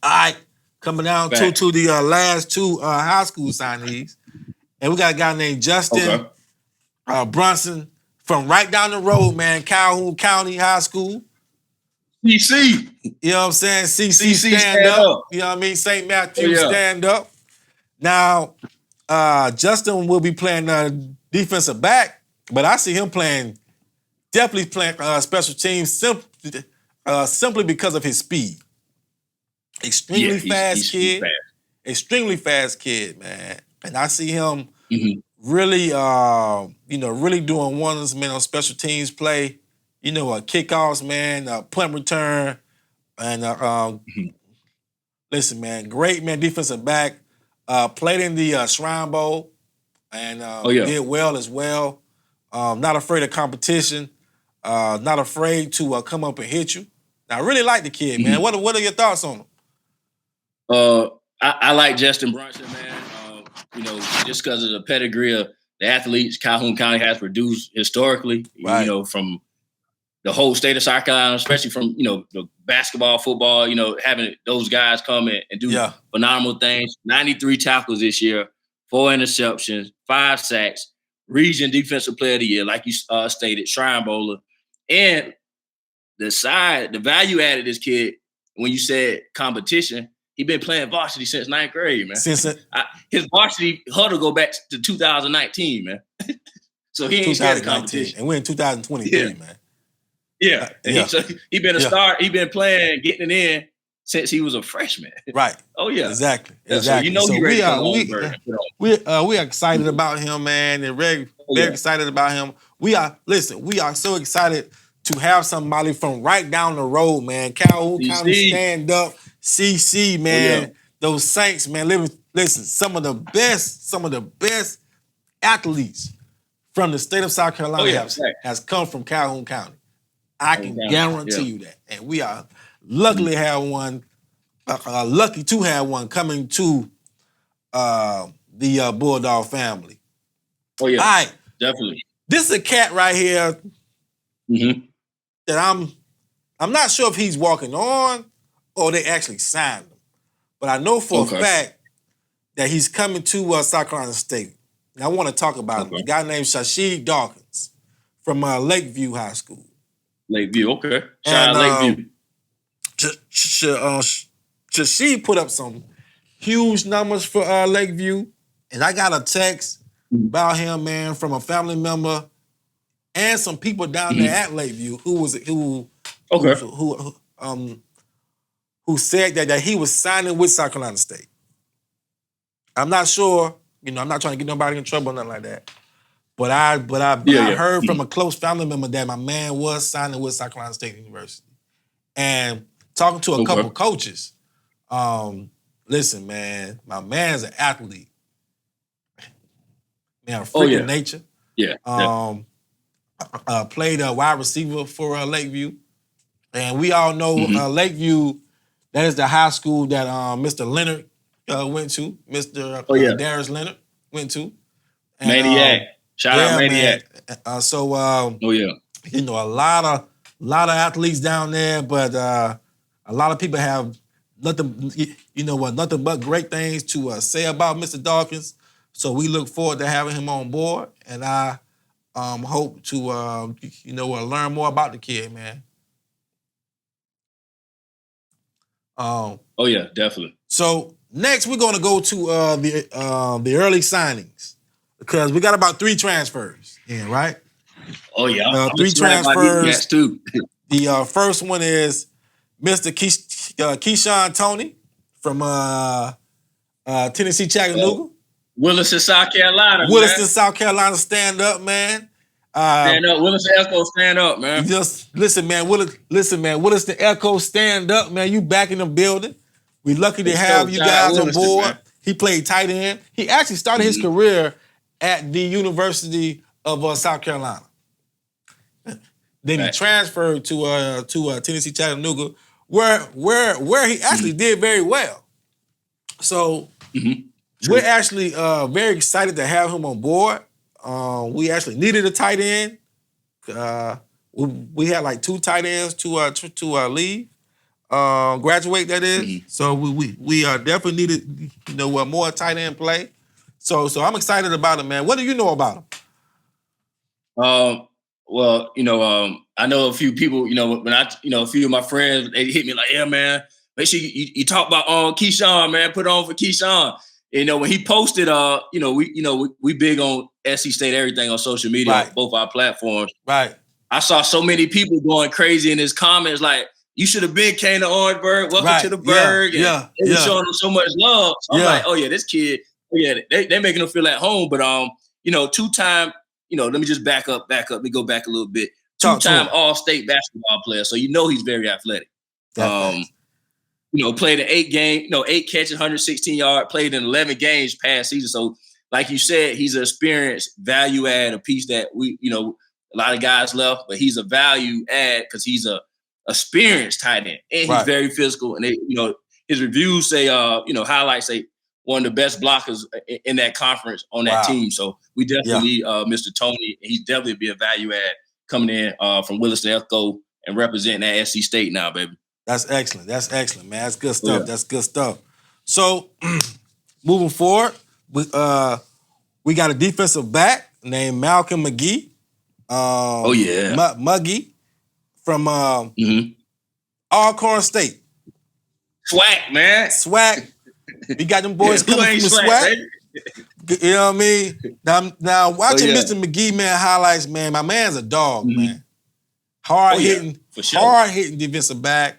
All right. Coming down to the last 2 high school signees. And we got a guy named Justin Brunson from right down the road, man, Calhoun County High School. CC. You know what I'm saying? CC stand up. You know what I mean? St. Matthew stand up. Now, Justin will be playing defensive back, but I see him definitely playing special teams simply because of his speed. Extremely fast kid. Extremely fast kid, man. And I see him really, really doing wonders, man, on special teams play. You know, kickoffs, man, punt return. And listen, man, great, man, defensive back. Played in the Shrine Bowl and did well as well. Not afraid of competition. Not afraid to come up and hit you. Now, I really like the kid, man. What are your thoughts on him? I like Justin Brunson, man. You know, just because of the pedigree of the athletes Calhoun County has produced historically, you know, from the whole state of South Carolina, especially from, you know, the basketball, football, you know, having those guys come in and do phenomenal things. 93 tackles this year, 4 interceptions, 5 sacks, region defensive player of the year, like you stated, Shrine Bowler. And the value added this kid, when you said competition, he been playing varsity since 9th grade, man. His varsity huddle go back to 2019, man. So he ain't scared of competition. And we're in 2023, man. So he been a star. He been playing, getting it in since he was a freshman. Right. Oh yeah. Exactly. So you know we are excited about him, man, and very excited about him. We are so excited to have somebody from right down the road, man. Calhoun County stand up. CC, man, those Saints, man. Listen, some of the best athletes from the state of South Carolina has come from Calhoun County. I can guarantee you that, and we are lucky to have one coming to the Bulldog family. Oh yeah, all right, definitely. This is a cat right here that I'm not sure if he's walking on or they actually signed him, but I know for a fact that he's coming to South Carolina State. And I want to talk about him. A guy named Shashi Dawkins from Lakeview High School. Lakeview, okay. Shout out Lakeview. Shashi put up some huge numbers for Lakeview, and I got a text about him, man, from a family member and some people down there at Lakeview who said that he was signing with South Carolina State. I'm not sure, I'm not trying to get nobody in trouble or nothing like that. But I heard from a close family member that my man was signing with South Carolina State University. And talking to a couple coaches, listen, man, my man's an athlete. Man, a freaking nature. Yeah. Played a wide receiver for Lakeview. And we all know Lakeview, that is the high school that Mr. Leonard went to. Mr. Darius Leonard went to. And, Maniac. Shout out Maniac. A lot of athletes down there, but a lot of people have nothing but great things to say about Mr. Dawkins. So we look forward to having him on board, and I hope to learn more about the kid, man. Definitely. So next we're gonna go to the early signings because we got about 3 transfers in, right? Oh yeah, 3 transfers too. The first one is Mr. Keyshawn Toney from Tennessee Chattanooga. Williston, South Carolina. South Carolina, stand up, man. Stand up, Williston Echo, stand up, man. Just listen, man. Williston Echo, stand up, man. You back in the building. We lucky to have you guys on board. Man. He played tight end. He actually started his career at the University of South Carolina. Then he transferred to Tennessee Chattanooga, where he actually did very well. So we're actually very excited to have him on board. We actually needed a tight end. We had like 2 tight ends to leave, graduate. That is. So we definitely needed more tight end play. So I'm excited about him, man. What do you know about him? Well, I know a few people. When a few of my friends, they hit me like, "Yeah, man, make sure you talk about Keyshawn, man. Put on for Keyshawn." When he posted, we big on SC State everything on social media, on both our platforms. Right. I saw so many people going crazy in his comments, like, "You should have been came to Orangeburg. Welcome to the Berg." And they were showing him so much love. So I'm like, "Oh yeah, this kid. They making him feel at home." But 2-time. Let me just back up. Let me go back a little bit. 2-time All-State basketball player, so he's very athletic. Played in 8 games, 8 catches, 116 yards, played in 11 games past season. So, like you said, he's an experienced value add, a piece that a lot of guys left, but he's a value add because he's a experienced tight end, and he's very physical. And his reviews say, highlights say one of the best blockers in that conference on that team. So we definitely need Mr. Toney. He's definitely be a value add coming in from Williston Echo and representing that SC State now, baby. That's excellent, man. That's good stuff. That's good stuff. So moving forward, we got a defensive back named Malcolm McGee. Muggy from Alcorn State. Swag, man. Swag. We got them boys coming from the swag. You know what I mean? Now watching Mr. McGee, man, highlights, man. My man's a dog, man. Hard hitting defensive back.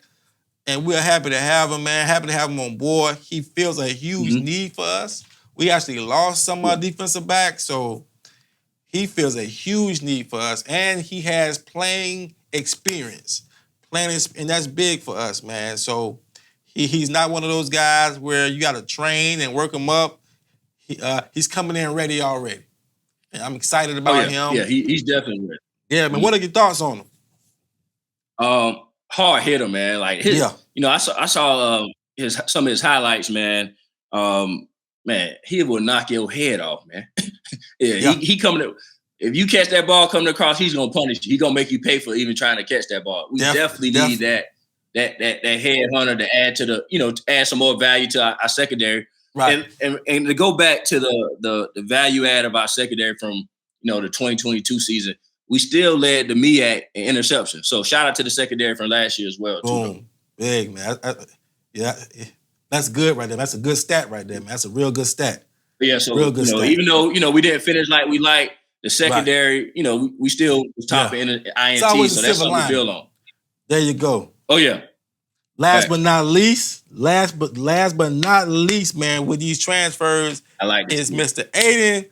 And we're happy to have him, man. Happy to have him on board. He feels a huge need for us. We actually lost some of our defensive backs, so he feels a huge need for us. And he has playing experience. And that's big for us, man. So he's not one of those guys where you got to train and work him up. He's coming in ready already. And I'm excited about him. Yeah, he's definitely ready. Yeah, man. What are your thoughts on him? Hard hitter, man. Like I saw some of his highlights, man. man, he will knock your head off, man. He coming to. If you catch that ball coming across, he's gonna punish you. He's gonna make you pay for even trying to catch that ball. We definitely need that headhunter to add to the, to add some more value to our secondary. Right. And to go back to the value add of our secondary from the 2022 season, we still led the MEAC in interception. So shout out to the secondary from last year as well. Boom. Big, man. That's good right there. That's a good stat right there, man. That's a real good stat. Yeah, so even though we didn't finish like we like, the secondary, we still was top in INT, so that's something to build on. There you go. Oh yeah. Last but not least, man, with these transfers, I like is Mr. Aiden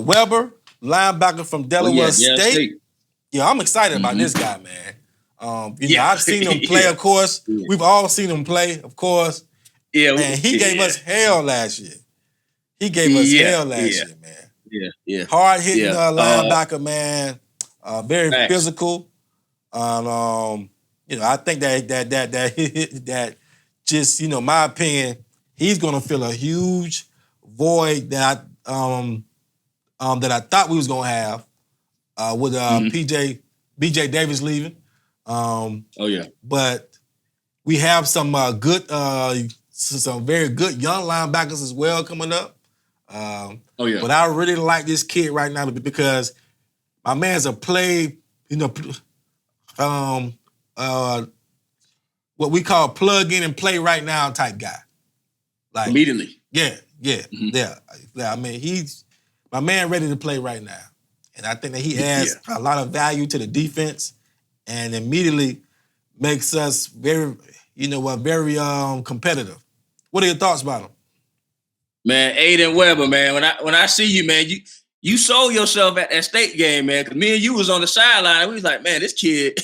Weber, linebacker from Delaware State. Yeah, I'm excited about this guy, man. I've seen him play, of course. Yeah. We've all seen him play, of course. Yeah, and he gave us hell last year. Year, man. Yeah. Hard hitting linebacker, man. Very physical. I think that just, my opinion, he's gonna fill a huge void that I thought we was gonna have with BJ Davis leaving. But we have some very good young linebackers as well coming up. But I really like this kid right now because my man's a play, what we call plug in and play right now type guy. Like immediately. Yeah. I mean, my man ready to play right now. And I think that he adds a lot of value to the defense and immediately makes us very competitive. What are your thoughts about him? Man, Aiden Weber, man. When I see you, man, you sold yourself at that state game, man. Because me and you was on the sideline. We was like, man, this kid,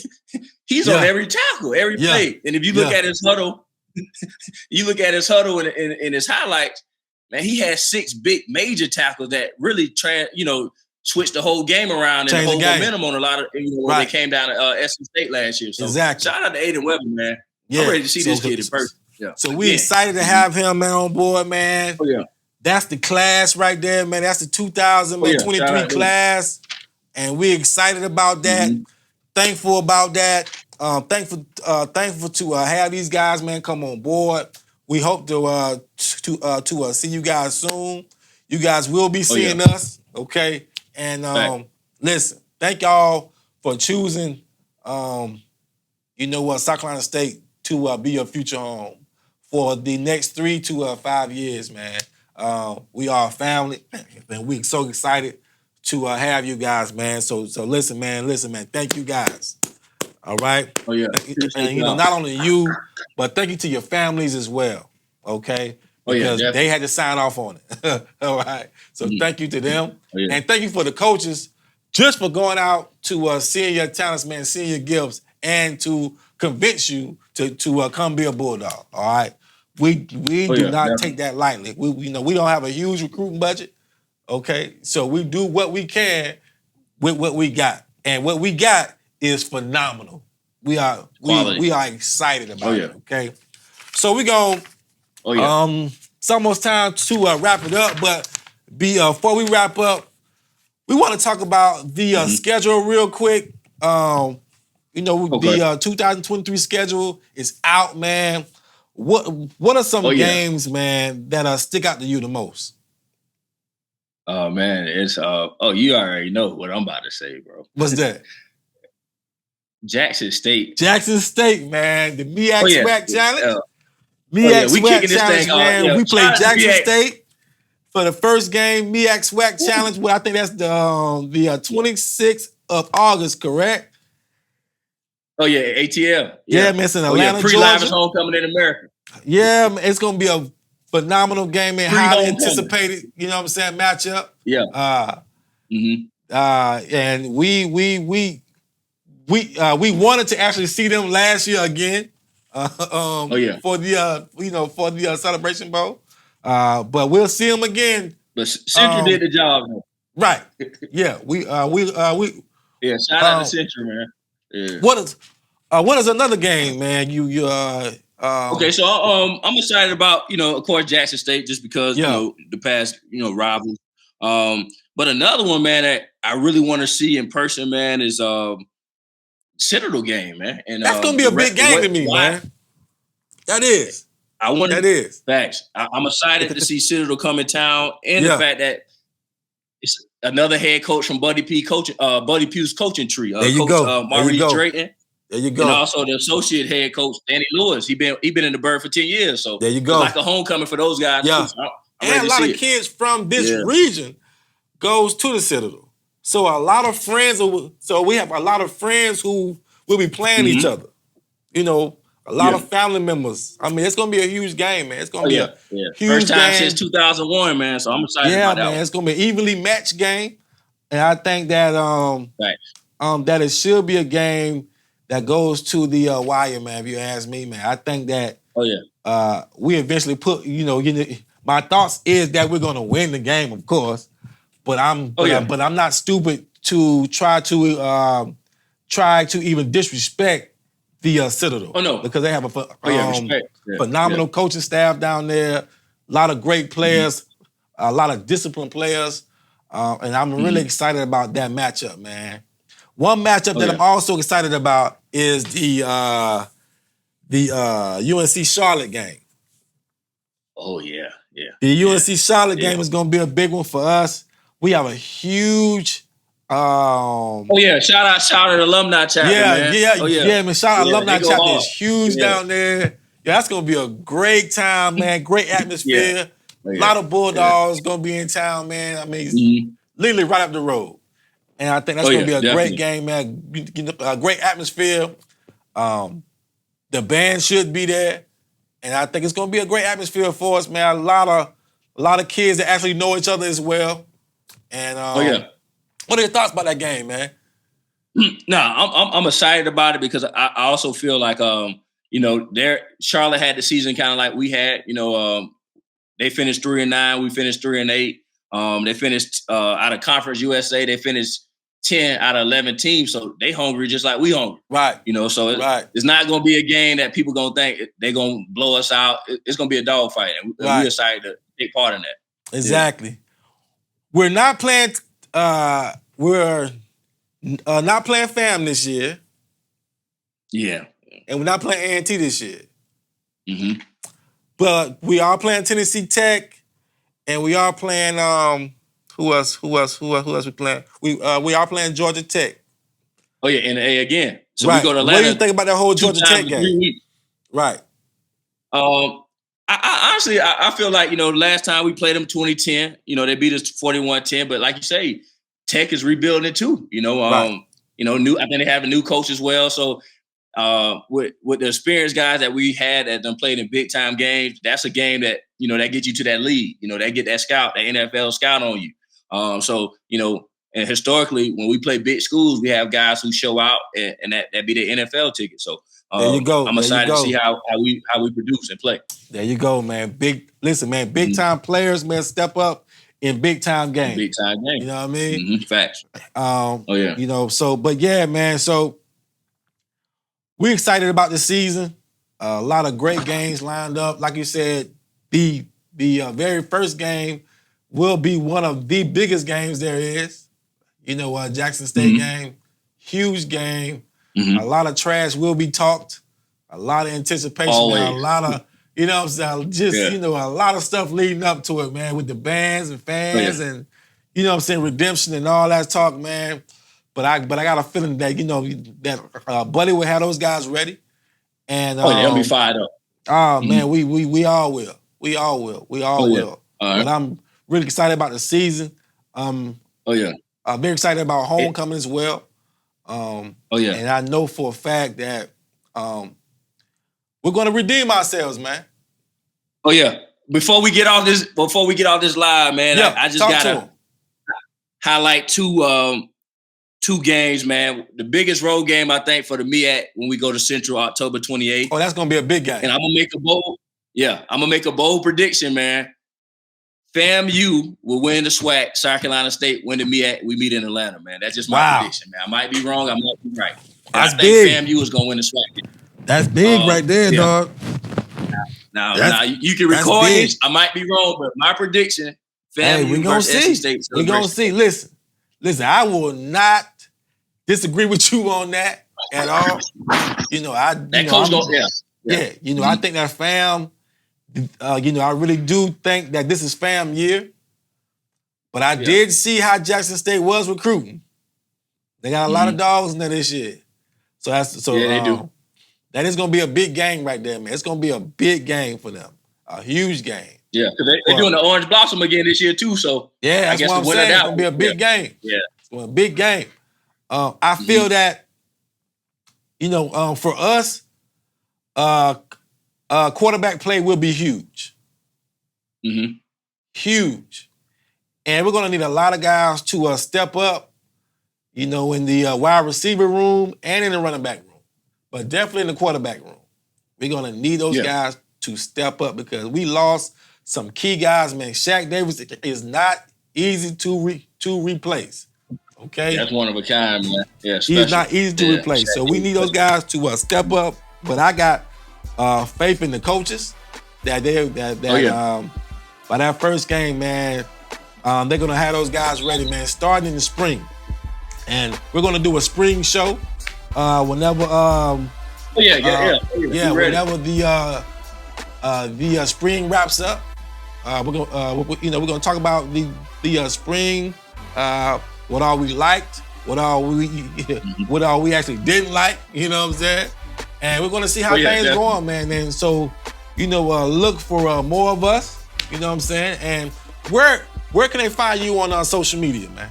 he's on every tackle, every play. And if you look at his huddle, in his highlights, man, he had 6 big major tackles that really switched the whole game around and the whole momentum on a lot of when they came down to SC State last year. So shout out to Aiden Weber, man. I'm ready to see this kid in person. Yeah. So we excited to have him, man, on board, man. Oh, yeah. That's the class right there, man. That's the 2023 class. And we're excited about that. Mm-hmm. Thankful about that. Thankful to have these guys, man, come on board. We hope to see you guys soon. You guys will be seeing us, okay? And listen, thank y'all for choosing, South Carolina State to be your future home for the next 3 to 5 years, man. We are a family, and we're so excited to have you guys, man. So listen, man. Thank you guys. All right. Oh yeah. And not only you, but thank you to your families as well. Okay. Because they had to sign off on it. All right. So thank you to them, and thank you for the coaches just for going out to seeing your talents, man, seeing your gifts, and to convince you to come be a Bulldog. All right. We do not take that lightly. We don't have a huge recruiting budget. Okay. So we do what we can with what we got. And what we got is phenomenal. We are excited about it. Okay. So we go. It's almost time to wrap it up, but before we wrap up, we want to talk about the schedule real quick. The 2023 schedule is out, man. What are some games, man, that stick out to you the most? Oh man, it's you already know what I'm about to say, bro. What's that? Jackson State, man. The MEAC SWAC Challenge. MEAC SWAC Challenge, man. We played Jackson State for the first game. MEAC SWAC Challenge. Well, I think that's the 26th of August, correct? Oh yeah, ATL. Yeah, man. It's in Atlanta, pre-live homecoming in America. Yeah, man, it's gonna be a phenomenal game, man. Highly anticipated. You know what I'm saying? Matchup. Yeah. And we wanted to actually see them last year again. For the Celebration Bowl. But we'll see them again. But Central did the job, man. Right. Yeah. shout out to Central, man. Yeah. What is another game, man? You Okay, so I'm excited about, of course, Jackson State, just because the past rivals. But another one, man, that I really want to see in person, man, is Citadel game, man. And that's gonna be a big game to me, man. That is. That is facts. I'm excited to see Citadel come in town, and the fact that it's another head coach from Buddy Pugh's coaching tree. There you go. Maurice Drayton. There you go. And also the associate head coach, Danny Lewis. He been in the Bird for 10 years. So there you go. It's like a homecoming for those guys. Yeah. Too. And a lot of kids from this region goes to the Citadel. So a lot of friends. So we have a lot of friends who will be playing each other. A lot of family members. I mean, it's gonna be a huge game, man. It's gonna be a huge first time game since 2001, man. So I'm excited about that. Yeah, man. It's gonna be an evenly matched game, and I think that that it should be a game that goes to the wire, man. If you ask me, man, I think that we eventually put. My thoughts is that we're gonna win the game, of course, but I'm not stupid to try to even disrespect the Citadel. Oh, no. Because they have a phenomenal coaching staff down there, a lot of great players, a lot of disciplined players, and I'm really excited about that matchup, man. One matchup that I'm also excited about is the UNC Charlotte game. Oh, yeah. The UNC Charlotte game is going to be a big one for us. We have a huge... shout out alumni chapter, man. Man. Shout out alumni chapter is huge down there. Yeah, that's gonna be a great time, man. Great atmosphere. A lot of Bulldogs gonna be in town, man. I mean, literally right up the road. And I think that's gonna be a great game, man. A great atmosphere. The band should be there, and I think it's gonna be a great atmosphere for us, man. A lot of kids that actually know each other as well. And what are your thoughts about that game, man? I'm excited about it because I also feel like Charlotte had the season kind of like we had. They finished 3-9, we finished 3-8. They finished out of Conference USA. They finished 10 out of 11 teams, so they hungry just like we hungry. Right. So it's not going to be a game that people going to think they're going to blow us out. It's going to be a dogfight, and we're excited to take part in that. Exactly. Yeah. We're not playing. We're not playing FAM this year. Yeah. And we're not playing A&T this year. Mm-hmm. But we are playing Tennessee Tech, and we are playing who else we playing? We are playing Georgia Tech. Oh yeah, in the A again. So we go to Atlanta. What do you think about that whole Georgia Tech game? Right. I honestly feel like, last time we played them 2010, they beat us 41-10, but like you say, Tech is rebuilding too. I think they have a new coach as well. So with the experienced guys that we had that done played in big time games, that's a game that, that gets you to that lead. They get that scout, that NFL scout on you. And historically, when we play big schools, we have guys who show out and that be their NFL ticket. So there you go. I'm excited to see how we produce and play. There you go, man. Big time players, man, step up in big time games. Big time games. You know what I mean? Mm-hmm. Facts. But yeah, man. So we're excited about the season. A lot of great games lined up. Like you said, the very first game will be one of the biggest games there is. Jackson State game, huge game. Mm-hmm. A lot of trash will be talked. A lot of anticipation. A lot of, a lot of stuff leading up to it, man, with the bands and fans and, redemption and all that talk, man. But I got a feeling that, that Buddy will have those guys ready. And they'll be fired up. Oh, man, we all will. We all will. We all will. But I'm really excited about the season. I'm very excited about homecoming as well. And I know for a fact that we're going to redeem ourselves, man. Oh yeah. Before we get off this live, man, I just gotta highlight two games, man. The biggest road game, I think, for the MEAC when we go to Central October 28th. Oh, that's gonna be a big game. And I'm gonna make a bold prediction, man. FAMU will win the SWAC. South Carolina State win the MEAC. We meet in Atlanta, man. That's just my prediction, man. I might be wrong. I might be right. That's I think FAMU is gonna win the SWAC. That's big right there, dog. Now you can record this. I might be wrong, but my prediction: FAMU versus SC State. We're gonna see. Listen. I will not disagree with you on that at all. I think that FAM. I really do think that this is FAM year. But I did see how Jackson State was recruiting. They got a lot of dogs in there this year. They do. That is going to be a big game right there, man. It's going to be a big game for them. A huge game. Yeah, because they're doing the Orange Blossom again this year too. So yeah, that's what I'm saying. It's going to be a big game. Yeah. It's going to be a big game. I feel that, for us, quarterback play will be huge. Mm-hmm. Huge. And we're going to need a lot of guys to step up, in the wide receiver room and in the running back room. But definitely in the quarterback room. We're going to need those guys to step up because we lost some key guys, man. Shaq Davis is not easy to replace. Okay? That's one of a kind, man. Yeah, he's not easy to replace. Shaq, so we need those guys to step up. But I got faith in the coaches that by that first game, man, they're going to have those guys ready, man, starting in the spring. And we're going to do a spring show whenever whenever the spring wraps up. We're going to talk about the spring, what all we liked, what all we actually didn't like, you know what I'm saying? And we're going to see how things going, man. And so, look for more of us, you know what I'm saying? And where can they find you on social media, man?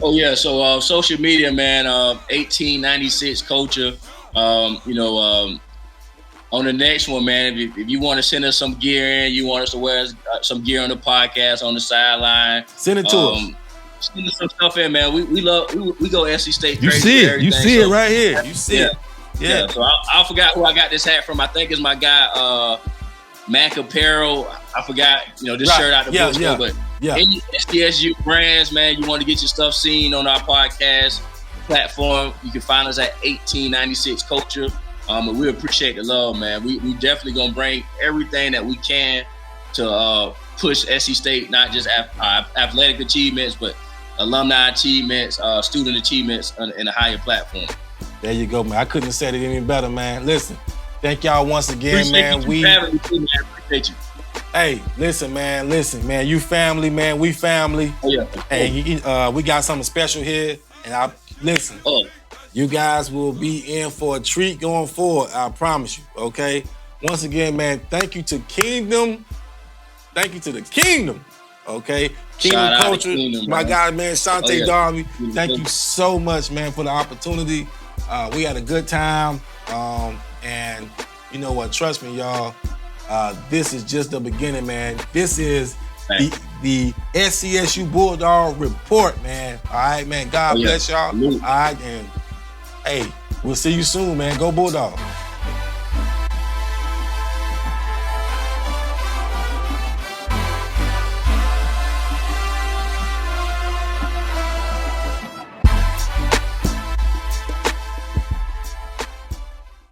Oh, yeah. So social media, man, 1896 Culture. On the next one, man, if you want to send us some gear in, you want us to wear some gear on the podcast, on the sideline. Send it to us. Send us some stuff in, man. We go SC State crazy. You see it right here. You see it. Yeah. So I forgot who I got this hat from. I think it's my guy, Mac Apparel. I forgot, this shirt out the bookstore, but any SCSU brands, man, you want to get your stuff seen on our podcast platform, you can find us at 1896 Culture. And we appreciate the love, man. We definitely gonna bring everything that we can to push SC State, not just athletic achievements, but alumni achievements, student achievements in a higher platform. There you go, man. I couldn't have said it any better, man. Listen, thank y'all once again, man. Appreciate you. Hey, listen, man. You family, man. We family. Oh, yeah. Hey, we got something special here, and listen. Oh. You guys will be in for a treat going forward. I promise you. Okay. Once again, man. Thank you to Kingdom. Thank you to the Kingdom. Okay. Kingdom Culture. Kingdom, my guy, man. Shante Darby. Thank you so much, man, for the opportunity. We had a good time. And you know what? Trust me, y'all. This is just the beginning, man. This is the SCSU Bulldog Report, man. All right, man. God bless y'all. All right, and hey, we'll see you soon, man. Go Bulldog.